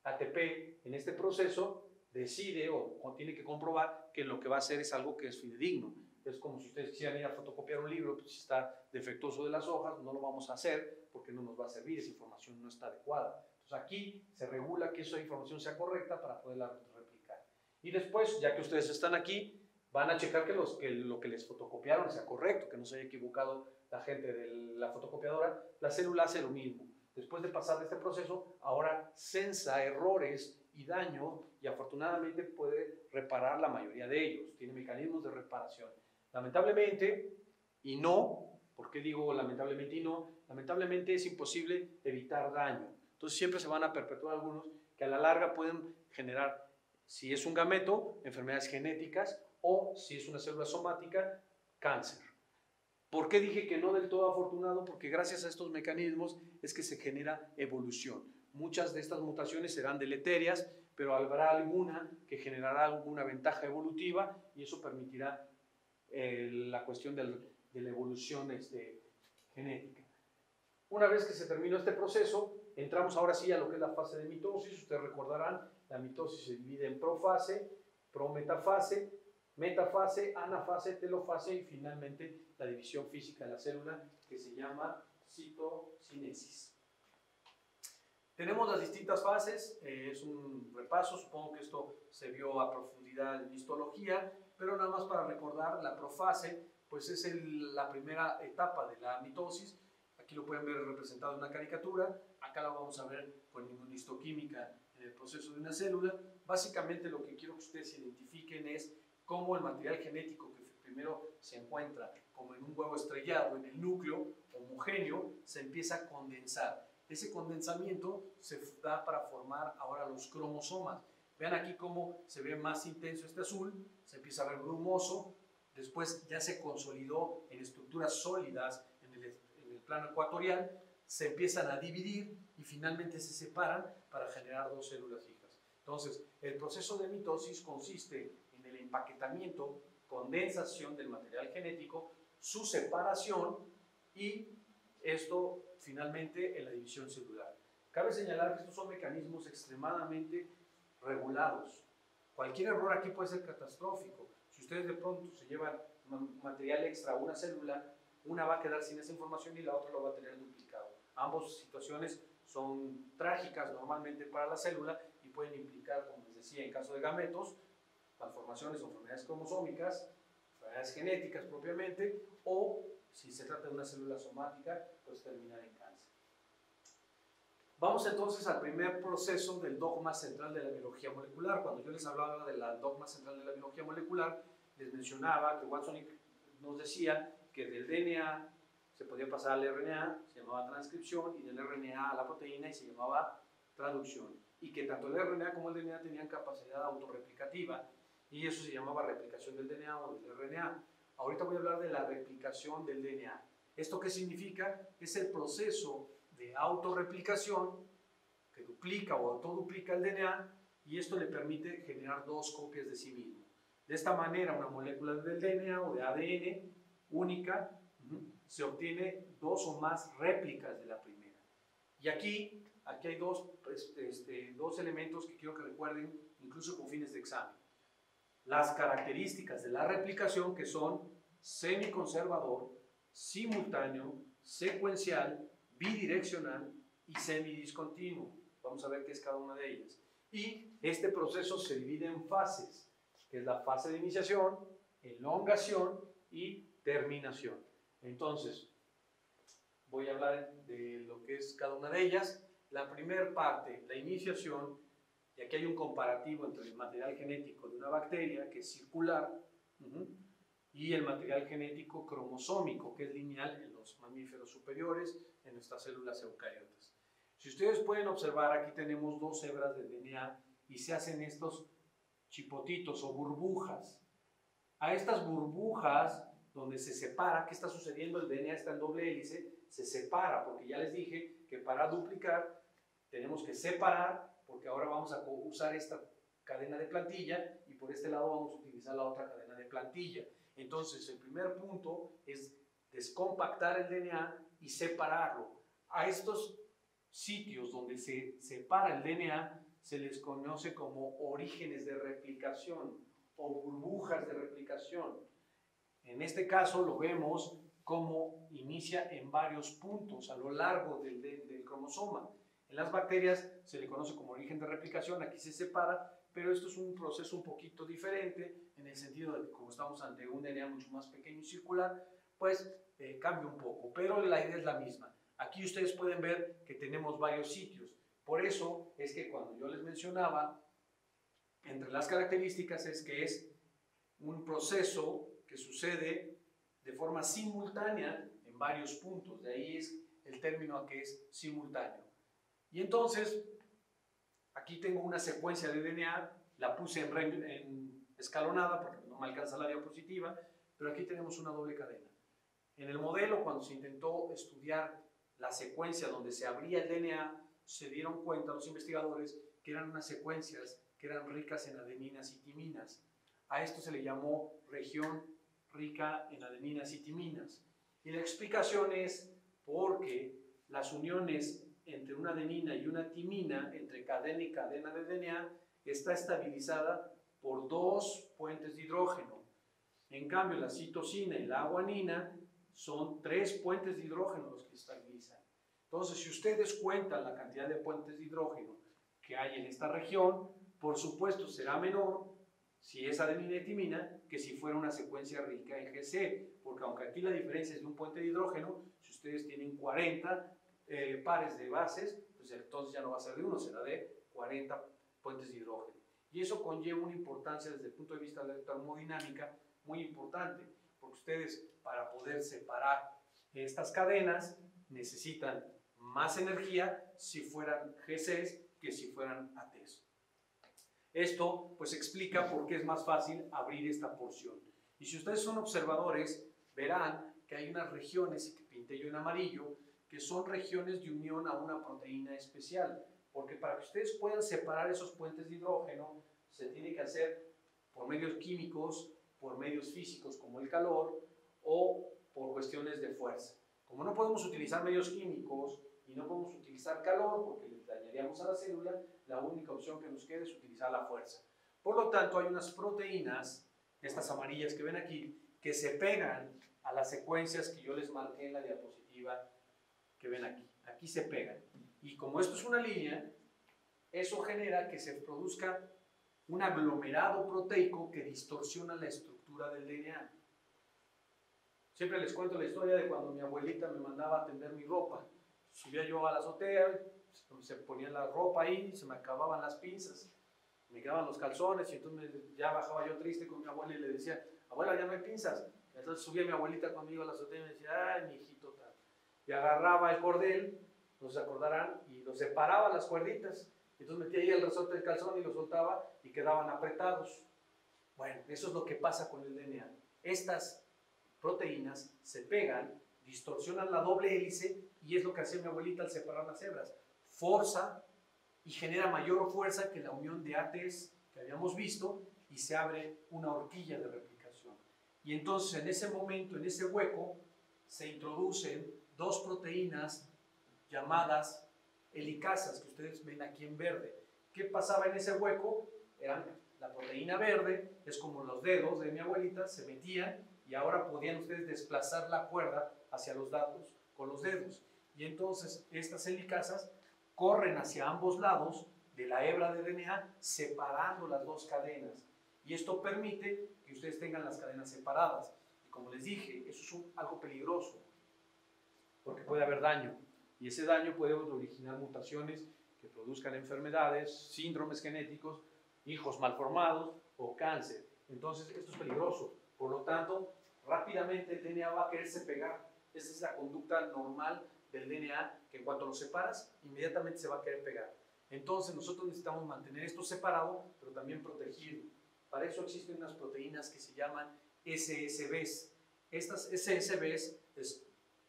ATP, en este proceso, decide o tiene que comprobar que lo que va a hacer es algo que es fidedigno. Es como si ustedes quisieran ir a fotocopiar un libro, pues si está defectuoso de las hojas, no lo vamos a hacer porque no nos va a servir, esa información no está adecuada. Entonces aquí se regula que esa información sea correcta para poderla replicar. Y después, ya que ustedes están aquí, van a checar que lo que les fotocopiaron sea correcto, que no se haya equivocado la gente de la fotocopiadora. La célula hace lo mismo. Después de pasar de este proceso, ahora censa errores y daño y afortunadamente puede reparar la mayoría de ellos. Tiene mecanismos de reparación. Lamentablemente, y no, ¿por qué digo lamentablemente y no? Lamentablemente es imposible evitar daño. Entonces siempre se van a perpetuar algunos que a la larga pueden generar, si es un gameto, enfermedades genéticas o si es una célula somática, cáncer. ¿Por qué dije que no del todo afortunado? Porque gracias a estos mecanismos es que se genera evolución. Muchas de estas mutaciones serán deleterias, pero habrá alguna que generará alguna ventaja evolutiva y eso permitirá la cuestión de la evolución genética. Una vez que se terminó este proceso, entramos ahora sí a lo que es la fase de mitosis. Ustedes recordarán, la mitosis se divide en profase, prometafase, metafase, anafase, telofase y finalmente la división física de la célula que se llama citocinesis. Tenemos las distintas fases, es un repaso, supongo que esto se vio a profundidad en histología, pero nada más para recordar, la profase pues es la primera etapa de la mitosis. Aquí lo pueden ver representado en una caricatura, acá lo vamos a ver con inmunohistoquímica en el proceso de una célula. Básicamente lo que quiero que ustedes identifiquen es cómo el material genético que primero se encuentra como en un huevo estrellado, en el núcleo homogéneo, se empieza a condensar. Ese condensamiento se da para formar ahora los cromosomas. Vean aquí cómo se ve más intenso este azul, se empieza a ver brumoso, después ya se consolidó en estructuras sólidas en el plano ecuatorial, se empiezan a dividir y finalmente se separan para generar dos células hijas. Entonces, el proceso de mitosis consiste en el empaquetamiento, condensación del material genético, su separación y esto finalmente en la división celular. Cabe señalar que estos son mecanismos extremadamente regulados. Cualquier error aquí puede ser catastrófico. Si ustedes de pronto se llevan material extra a una célula, una va a quedar sin esa información y la otra lo va a tener duplicado. Ambas situaciones son trágicas normalmente para la célula y pueden implicar, como les decía, en caso de gametos, malformaciones o enfermedades cromosómicas, enfermedades genéticas propiamente, o si se trata de una célula somática, pues terminar en cáncer. Vamos entonces al primer proceso del dogma central de la biología molecular. Cuando yo les hablaba del dogma central de la biología molecular, les mencionaba que Watson nos decía que del DNA se podía pasar al RNA, se llamaba transcripción, y del RNA a la proteína y se llamaba traducción. Y que tanto el RNA como el DNA tenían capacidad autorreplicativa y eso se llamaba replicación del DNA o del RNA. Ahorita voy a hablar de la replicación del DNA. ¿Esto qué significa? Es el proceso de autorreplicación que duplica o autoduplica el DNA y esto le permite generar dos copias de sí mismo. De esta manera, una molécula del DNA o de ADN única se obtiene dos o más réplicas de la primera. Y aquí hay dos elementos que quiero que recuerden, incluso con fines de examen. Las características de la replicación, que son semiconservador, simultáneo, secuencial, bidireccional y semidiscontinuo. Vamos a ver qué es cada una de ellas. Y este proceso se divide en fases, que es la fase de iniciación, elongación y terminación. Entonces, voy a hablar de lo que es cada una de ellas. La primera parte, la iniciación, y aquí hay un comparativo entre el material genético de una bacteria, que es circular, y el material genético cromosómico, que es lineal en los mamíferos superiores, en nuestras células eucariotas. Si ustedes pueden observar, aquí tenemos dos hebras de DNA y se hacen estos chipotitos o burbujas. A estas burbujas, donde se separa, ¿qué está sucediendo? El DNA está en doble hélice, se separa, porque ya les dije que para duplicar tenemos que separar, porque ahora vamos a usar esta cadena de plantilla y por este lado vamos a utilizar la otra cadena de plantilla. Entonces, el primer punto es descompactar el DNA y separarlo. A estos sitios donde se separa el DNA se les conoce como orígenes de replicación o burbujas de replicación. En este caso lo vemos como inicia en varios puntos a lo largo del cromosoma. En las bacterias se le conoce como origen de replicación, aquí se separa, pero esto es un proceso un poquito diferente en el sentido de que como estamos ante un DNA mucho más pequeño y circular, pues cambia un poco, pero la idea es la misma. Aquí ustedes pueden ver que tenemos varios sitios. Por eso es que cuando yo les mencionaba, entre las características es que es un proceso que sucede de forma simultánea en varios puntos. De ahí es el término a que es simultáneo. Y entonces, aquí tengo una secuencia de DNA, la puse en escalonada porque no me alcanza la diapositiva, pero aquí tenemos una doble cadena. En el modelo, cuando se intentó estudiar la secuencia donde se abría el DNA, se dieron cuenta los investigadores que eran unas secuencias que eran ricas en adeninas y timinas. A esto se le llamó región rica en adeninas y timinas. Y la explicación es porque las uniones entre una adenina y una timina, entre cadena y cadena de DNA, está estabilizada por dos puentes de hidrógeno. En cambio, la citosina y la guanina son tres puentes de hidrógeno los que estabilizan. Entonces, si ustedes cuentan la cantidad de puentes de hidrógeno que hay en esta región, por supuesto será menor si es adenina y timina que si fuera una secuencia rica en GC, porque aunque aquí la diferencia es de un puente de hidrógeno, si ustedes tienen 40 pares de bases, pues entonces ya no va a ser de uno, será de 40 puentes de hidrógeno. Y eso conlleva una importancia desde el punto de vista de la termodinámica muy importante, porque ustedes para poder separar estas cadenas necesitan más energía si fueran GCs que si fueran ATs. Esto pues explica por qué es más fácil abrir esta porción. Y si ustedes son observadores, verán que hay unas regiones que pinté yo en amarillo, que son regiones de unión a una proteína especial, porque para que ustedes puedan separar esos puentes de hidrógeno, se tiene que hacer por medios químicos, por medios físicos como el calor, o por cuestiones de fuerza. Como no podemos utilizar medios químicos y no podemos utilizar calor porque le dañaríamos a la célula, la única opción que nos queda es utilizar la fuerza. Por lo tanto, hay unas proteínas, estas amarillas que ven aquí, que se pegan a las secuencias que yo les marqué en la diapositiva que ven aquí. Aquí se pegan. Y como esto es una línea, eso genera que se produzca un aglomerado proteico que distorsiona la estructura del DNA. Siempre les cuento la historia de cuando mi abuelita me mandaba a tender mi ropa. Subía yo a la azotea, se ponía la ropa ahí, se me acababan las pinzas, me quedaban los calzones y entonces ya bajaba yo triste con mi abuela y le decía, abuela, ya no hay pinzas. Entonces subía mi abuelita conmigo a la azotea y me decía, ay, mi hijito tal. Y agarraba el cordel, no se acordarán, y lo separaba las cuerditas. Entonces metía ahí el resorte del calzón y lo soltaba y quedaban apretados. Bueno, eso es lo que pasa con el DNA. Estas proteínas se pegan, distorsionan la doble hélice y es lo que hacía mi abuelita al separar las hebras. Forza y genera mayor fuerza que la unión de ATs que habíamos visto y se abre una horquilla de replicación. Y entonces en ese momento, en ese hueco, se introducen dos proteínas llamadas helicasas que ustedes ven aquí en verde. ¿Qué pasaba en ese hueco? Eran la proteína verde, es como los dedos de mi abuelita, se metían y ahora podían ustedes desplazar la cuerda hacia los datos con los dedos. Y entonces estas helicasas corren hacia ambos lados de la hebra de DNA separando las dos cadenas. Y esto permite que ustedes tengan las cadenas separadas. Y como les dije, eso es algo peligroso porque puede haber daño. Y ese daño puede originar mutaciones que produzcan enfermedades, síndromes genéticos, hijos malformados o cáncer. Entonces esto es peligroso. Por lo tanto, rápidamente el DNA va a quererse pegar. Esa es la conducta normal del DNA, que en cuanto lo separas, inmediatamente se va a querer pegar. Entonces nosotros necesitamos mantener esto separado, pero también protegido. Para eso existen unas proteínas que se llaman SSBs. Estas SSBs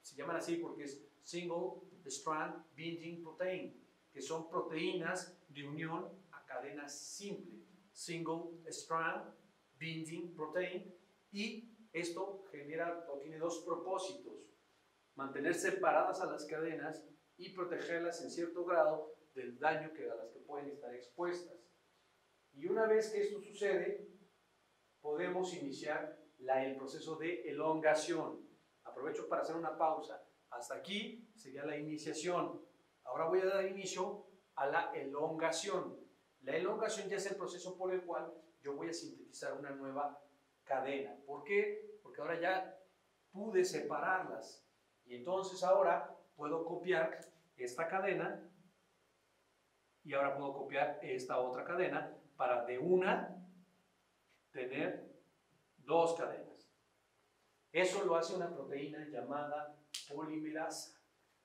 se llaman así porque es Single Strand Binding Protein, que son proteínas de unión a cadenas simples. Single Strand Binding Protein, y esto genera o tiene dos propósitos: mantener separadas a las cadenas y protegerlas en cierto grado del daño a las que pueden estar expuestas. Y una vez que esto sucede, podemos iniciar el proceso de elongación. Aprovecho para hacer una pausa. Hasta aquí sería la iniciación. Ahora voy a dar inicio a la elongación. La elongación ya es el proceso por el cual yo voy a sintetizar una nueva cadena. ¿Por qué? Porque ahora ya pude separarlas. Y entonces ahora puedo copiar esta cadena y ahora puedo copiar esta otra cadena para de una tener dos cadenas. Eso lo hace una proteína llamada polimerasa.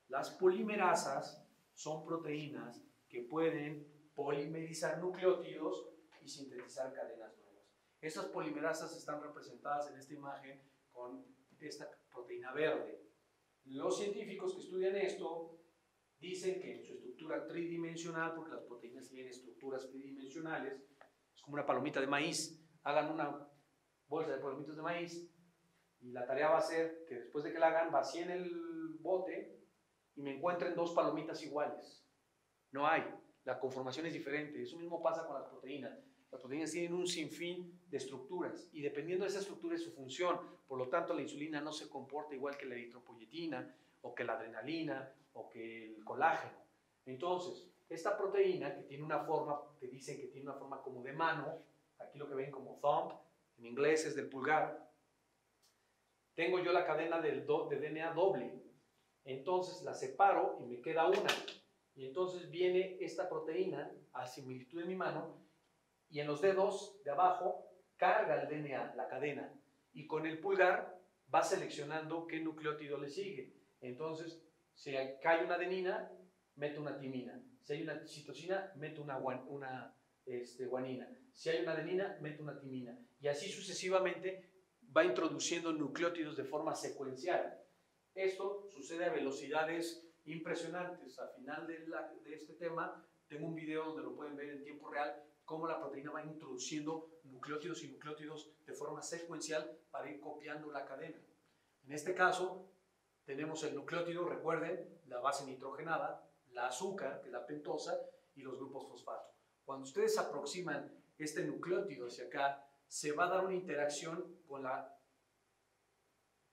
Las polimerasas son proteínas que pueden polimerizar nucleótidos y sintetizar cadenas nuevas. Estas polimerasas están representadas en esta imagen con esta proteína verde. Los científicos que estudian esto dicen que en su estructura tridimensional, porque las proteínas tienen estructuras tridimensionales, es como una palomita de maíz, hagan una bolsa de palomitas de maíz y la tarea va a ser que después de que la hagan, vacíen el bote y me encuentren dos palomitas iguales. No hay, la conformación es diferente. Eso mismo pasa con las proteínas. Las proteínas tienen un sinfín de estructuras y dependiendo de esa estructura es su función. Por lo tanto, la insulina no se comporta igual que la eritropoyetina o que la adrenalina o que el colágeno. Entonces, esta proteína que tiene una forma, que dicen que tiene una forma como de mano, aquí lo que ven como thumb, en inglés es del pulgar, tengo yo la cadena de DNA doble. Entonces la separo y me queda una. Y entonces viene esta proteína a similitud de mi mano y en los dedos de abajo carga el DNA, la cadena, y con el pulgar va seleccionando qué nucleótido le sigue. Entonces, si cae una adenina, mete una timina. Si hay una citosina, mete una guanina. Si hay una adenina, mete una timina. Y así sucesivamente va introduciendo nucleótidos de forma secuencial. Esto sucede a velocidades impresionantes. Al final de este tema, tengo un video donde lo pueden ver en tiempo real, cómo la proteína va introduciendo nucleótidos y nucleótidos de forma secuencial para ir copiando la cadena. En este caso, tenemos el nucleótido, recuerden, la base nitrogenada, la azúcar, que es la pentosa, y los grupos fosfato. Cuando ustedes aproximan este nucleótido hacia acá, se va a dar una interacción con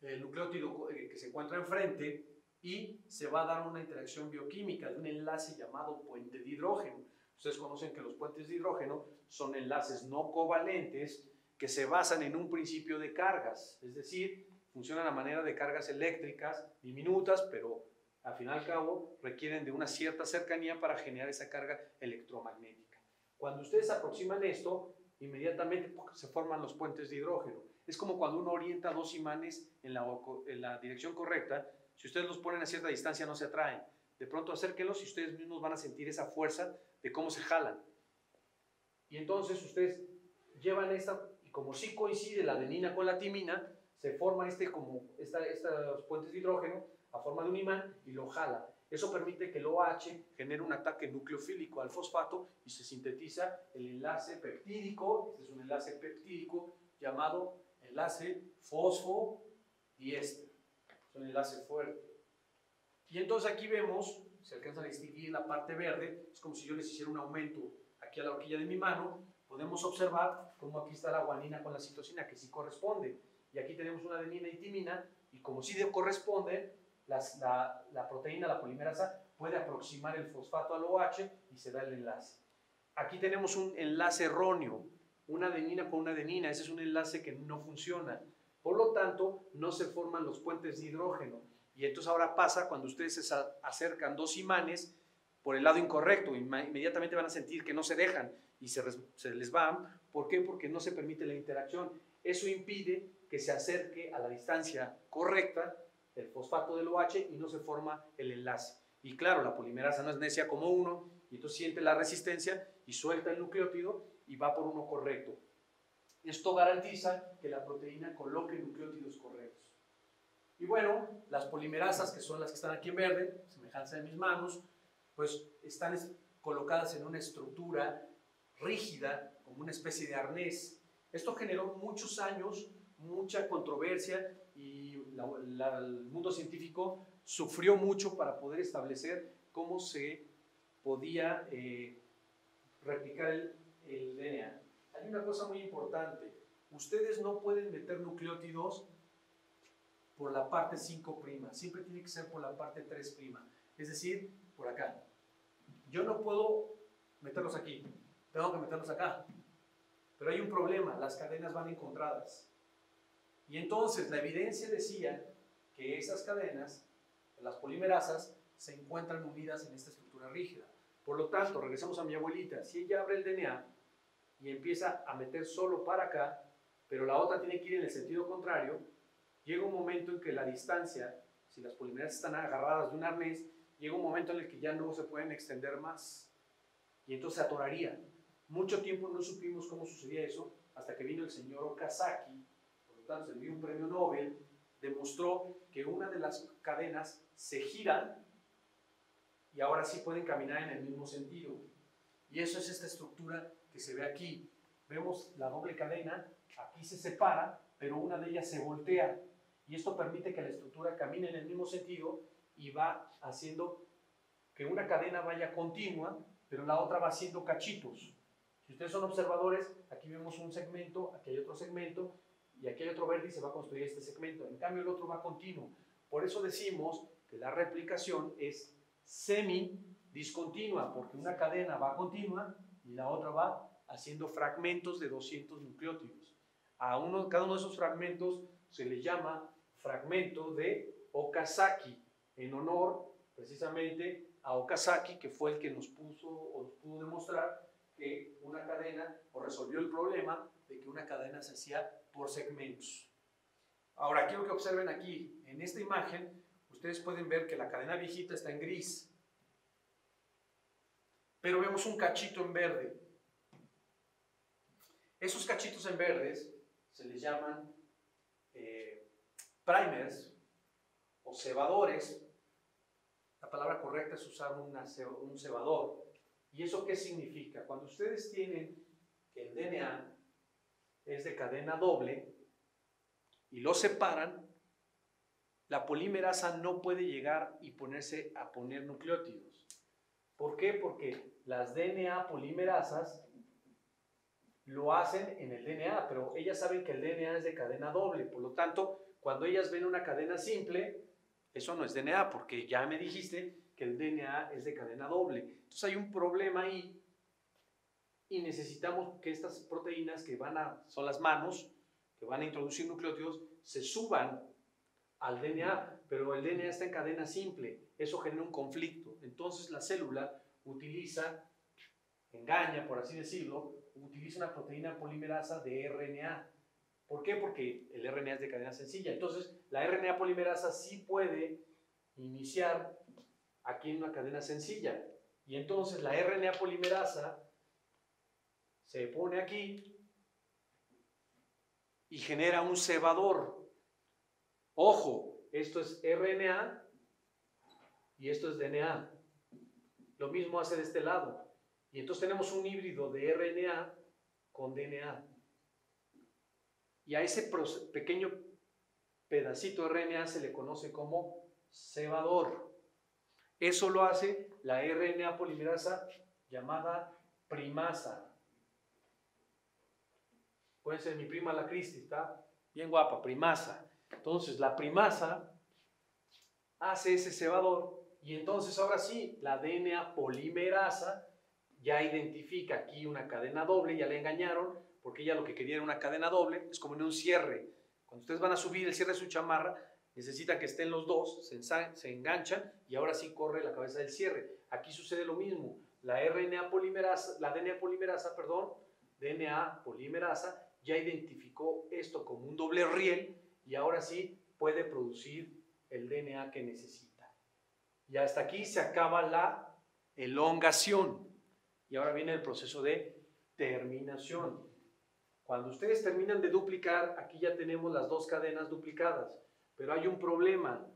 el nucleótido que se encuentra enfrente y se va a dar una interacción bioquímica de un enlace llamado puente de hidrógeno. Ustedes conocen que los puentes de hidrógeno son enlaces no covalentes que se basan en un principio de cargas, es decir, funcionan a manera de cargas eléctricas diminutas, pero al fin y al cabo requieren de una cierta cercanía para generar esa carga electromagnética. Cuando ustedes aproximan esto, inmediatamente se forman los puentes de hidrógeno. Es como cuando uno orienta dos imanes en la dirección correcta. Si ustedes los ponen a cierta distancia no se atraen. De pronto acérquenlos y ustedes mismos van a sentir esa fuerza de cómo se jalan. Y entonces ustedes llevan esta, y como sí coincide la adenina con la timina, se forma estos puentes de hidrógeno a forma de un imán y lo jala. Eso permite que el OH genere un ataque nucleofílico al fosfato y se sintetiza el enlace peptídico. Este es un enlace peptídico llamado enlace fosfodiéster. Es un enlace fuerte. Y entonces aquí vemos, se alcanza a distinguir la parte verde, es como si yo les hiciera un aumento aquí a la horquilla de mi mano. Podemos observar cómo aquí está la guanina con la citosina, que sí corresponde. Y aquí tenemos una adenina y timina, y como sí corresponden, la proteína, la polimerasa, puede aproximar el fosfato al OH y se da el enlace. Aquí tenemos un enlace erróneo, una adenina con una adenina. Ese es un enlace que no funciona. Por lo tanto, no se forman los puentes de hidrógeno. Y entonces ahora pasa cuando ustedes se acercan dos imanes por el lado incorrecto. Inmediatamente van a sentir que no se dejan y se les van. ¿Por qué? Porque no se permite la interacción. Eso impide que se acerque a la distancia correcta el fosfato del OH y no se forma el enlace. Y claro, la polimerasa no es necia como uno, y entonces siente la resistencia y suelta el nucleótido y va por uno correcto. Esto garantiza que la proteína coloque nucleótidos correctos. Y bueno, las polimerasas, que son las que están aquí en verde, semejanza de mis manos, pues están colocadas en una estructura rígida, como una especie de arnés. Esto generó muchos años, mucha controversia, y el mundo científico sufrió mucho para poder establecer cómo se podía replicar el DNA. Hay una cosa muy importante: ustedes no pueden meter nucleótidos por la parte 5', siempre tiene que ser por la parte 3', es decir, por acá. Yo no puedo meterlos aquí, tengo que meterlos acá. Pero hay un problema: las cadenas van encontradas. Y entonces la evidencia decía que esas cadenas, las polimerasas, se encuentran unidas en esta estructura rígida. Por lo tanto, regresamos a mi abuelita: si ella abre el DNA y empieza a meter solo para acá, pero la otra tiene que ir en el sentido contrario, llega un momento en que la distancia, si las polimerasas están agarradas de un arnés, llega un momento en el que ya no se pueden extender más. Y entonces se atoraría. Mucho tiempo no supimos cómo sucedía eso, hasta que vino el señor Okazaki, por lo tanto se le dio un premio Nobel, demostró que una de las cadenas se giran y ahora sí pueden caminar en el mismo sentido. Y eso es esta estructura que se ve aquí. Vemos la doble cadena, aquí se separa, pero una de ellas se voltea. Y esto permite que la estructura camine en el mismo sentido y va haciendo que una cadena vaya continua, pero la otra va haciendo cachitos. Si ustedes son observadores, aquí vemos un segmento, aquí hay otro segmento, y aquí hay otro verde y se va a construir este segmento. En cambio, el otro va continuo. Por eso decimos que la replicación es semidiscontinua, porque una cadena va continua y la otra va haciendo fragmentos de 200 nucleótidos. Cada uno de esos fragmentos se le llama fragmento de Okazaki, en honor precisamente a Okazaki, que fue el que nos pudo demostrar que una cadena, o resolvió el problema de que una cadena se hacía por segmentos. Ahora, quiero que observen aquí, en esta imagen, ustedes pueden ver que la cadena viejita está en gris, pero vemos un cachito en verde. Esos cachitos en verdes se les llaman primers o cebadores. La palabra correcta es usar un cebador. ¿Y eso qué significa? Cuando ustedes tienen que el DNA es de cadena doble y lo separan, la polimerasa no puede llegar y ponerse a poner nucleótidos. ¿Por qué? Porque las DNA polimerasas lo hacen en el DNA, pero ellas saben que el DNA es de cadena doble. Por lo tanto, cuando ellas ven una cadena simple, eso no es DNA, porque ya me dijiste que el DNA es de cadena doble. Entonces hay un problema ahí y necesitamos que estas proteínas son las manos, que van a introducir nucleótidos, se suban al DNA, pero el DNA está en cadena simple. Eso genera un conflicto. Entonces la célula engaña, por así decirlo, utiliza una proteína polimerasa de RNA. ¿Por qué? Porque el RNA es de cadena sencilla. Entonces, la RNA polimerasa sí puede iniciar aquí en una cadena sencilla. Y entonces la RNA polimerasa se pone aquí y genera un cebador. Ojo, esto es RNA y esto es DNA. Lo mismo hace de este lado. Y entonces tenemos un híbrido de RNA con DNA. Y a ese pequeño pedacito de RNA se le conoce como cebador. Eso lo hace la RNA polimerasa llamada primasa. Puede ser mi prima la Cristi, está bien guapa, primasa. Entonces la primasa hace ese cebador y entonces ahora sí, la DNA polimerasa ya identifica aquí una cadena doble, ya le engañaron, porque ella lo que quería era una cadena doble, es como en un cierre. Cuando ustedes van a subir el cierre de su chamarra, necesitan que estén los dos, se enganchan y ahora sí corre la cabeza del cierre. Aquí sucede lo mismo. La DNA polimerasa ya identificó esto como un doble riel y ahora sí puede producir el DNA que necesita. Y hasta aquí se acaba la elongación. Y ahora viene el proceso de terminación. Cuando ustedes terminan de duplicar, aquí ya tenemos las dos cadenas duplicadas, pero hay un problema.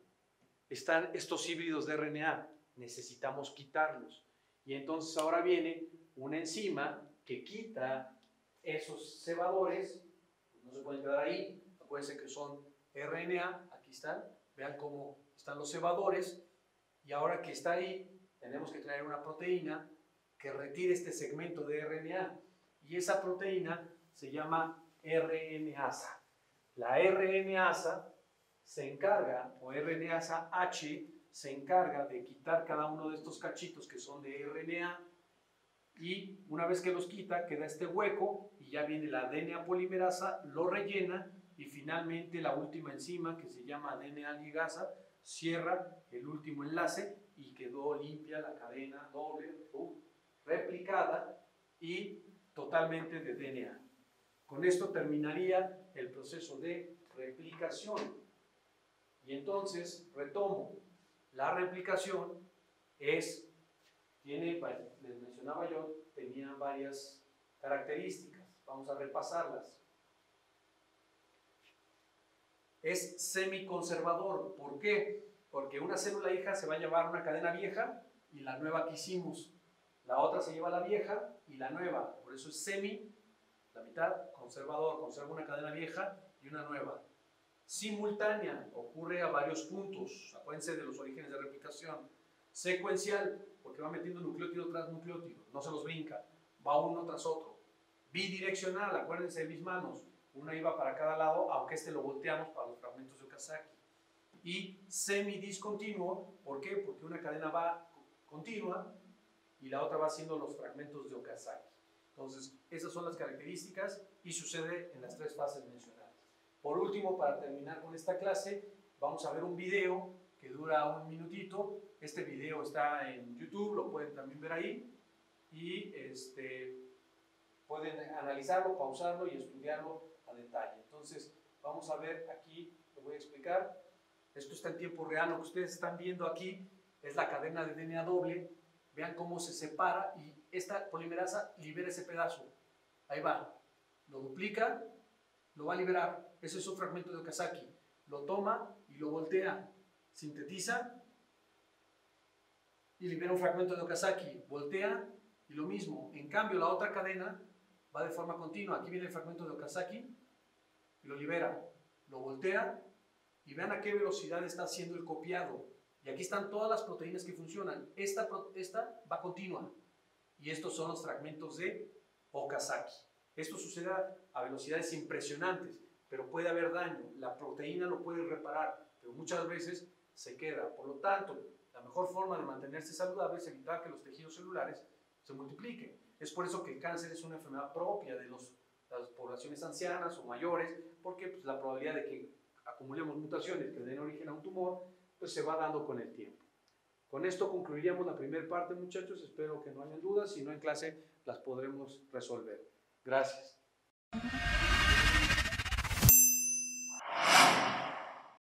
Están estos híbridos de RNA, necesitamos quitarlos. Y entonces ahora viene una enzima que quita esos cebadores, no se pueden quedar ahí, acuérdense que son RNA, aquí están, vean cómo están los cebadores, y ahora que está ahí, tenemos que traer una proteína que retire este segmento de RNA, y esa proteína se llama RNasa. La RNasa se encarga, o RNasa H, se encarga de quitar cada uno de estos cachitos que son de RNA, y una vez que los quita, queda este hueco, y ya viene la DNA polimerasa, lo rellena, y finalmente la última enzima, que se llama DNA ligasa, cierra el último enlace, y quedó limpia la cadena doble, replicada, y totalmente de DNA. Con esto terminaría el proceso de replicación. Y entonces, retomo, la replicación les mencionaba yo, tenía varias características. Vamos a repasarlas. Es semiconservador. ¿Por qué? Porque una célula hija se va a llevar una cadena vieja y la nueva que hicimos. La otra se lleva la vieja y la nueva. Por eso es semi, la mitad, conservador. Conserva una cadena vieja y una nueva. Simultánea, ocurre a varios puntos. Acuérdense de los orígenes de replicación. Secuencial, porque va metiendo nucleótido tras nucleótido, no se los brinca, va uno tras otro. Bidireccional, acuérdense de mis manos, una iba para cada lado, aunque este lo volteamos para los fragmentos de Okazaki. Y semidiscontinuo, ¿por qué? Porque una cadena va continua y la otra va haciendo los fragmentos de Okazaki. Entonces, esas son las características y sucede en las tres fases mencionadas. Por último, para terminar con esta clase, vamos a ver un video que dura un minutito. Este video está en YouTube, lo pueden también ver ahí. Y pueden analizarlo, pausarlo y estudiarlo a detalle. Entonces, vamos a ver aquí, lo voy a explicar. Esto está en tiempo real, lo que ustedes están viendo aquí es la cadena de DNA doble. Vean cómo se separa y esta polimerasa libera ese pedazo. Ahí va, lo duplica, lo va a liberar. Ese es un fragmento de Okazaki. Lo toma y lo voltea, sintetiza y libera un fragmento de Okazaki. Voltea y lo mismo. En cambio, la otra cadena va de forma continua. Aquí viene el fragmento de Okazaki y lo libera, lo voltea y vean a qué velocidad está haciendo el copiado. Y aquí están todas las proteínas que funcionan. Esta va continua. Y estos son los fragmentos de Okazaki. Esto sucede a velocidades impresionantes, pero puede haber daño. La proteína lo puede reparar, pero muchas veces se queda. Por lo tanto, la mejor forma de mantenerse saludable es evitar que los tejidos celulares se multipliquen. Es por eso que el cáncer es una enfermedad propia de las poblaciones ancianas o mayores, porque pues, la probabilidad de que acumulemos mutaciones que den origen a un tumor, pues se va dando con el tiempo. Con esto concluiríamos la primera parte, muchachos. Espero que no hayan dudas. Si no, en clase las podremos resolver. Gracias.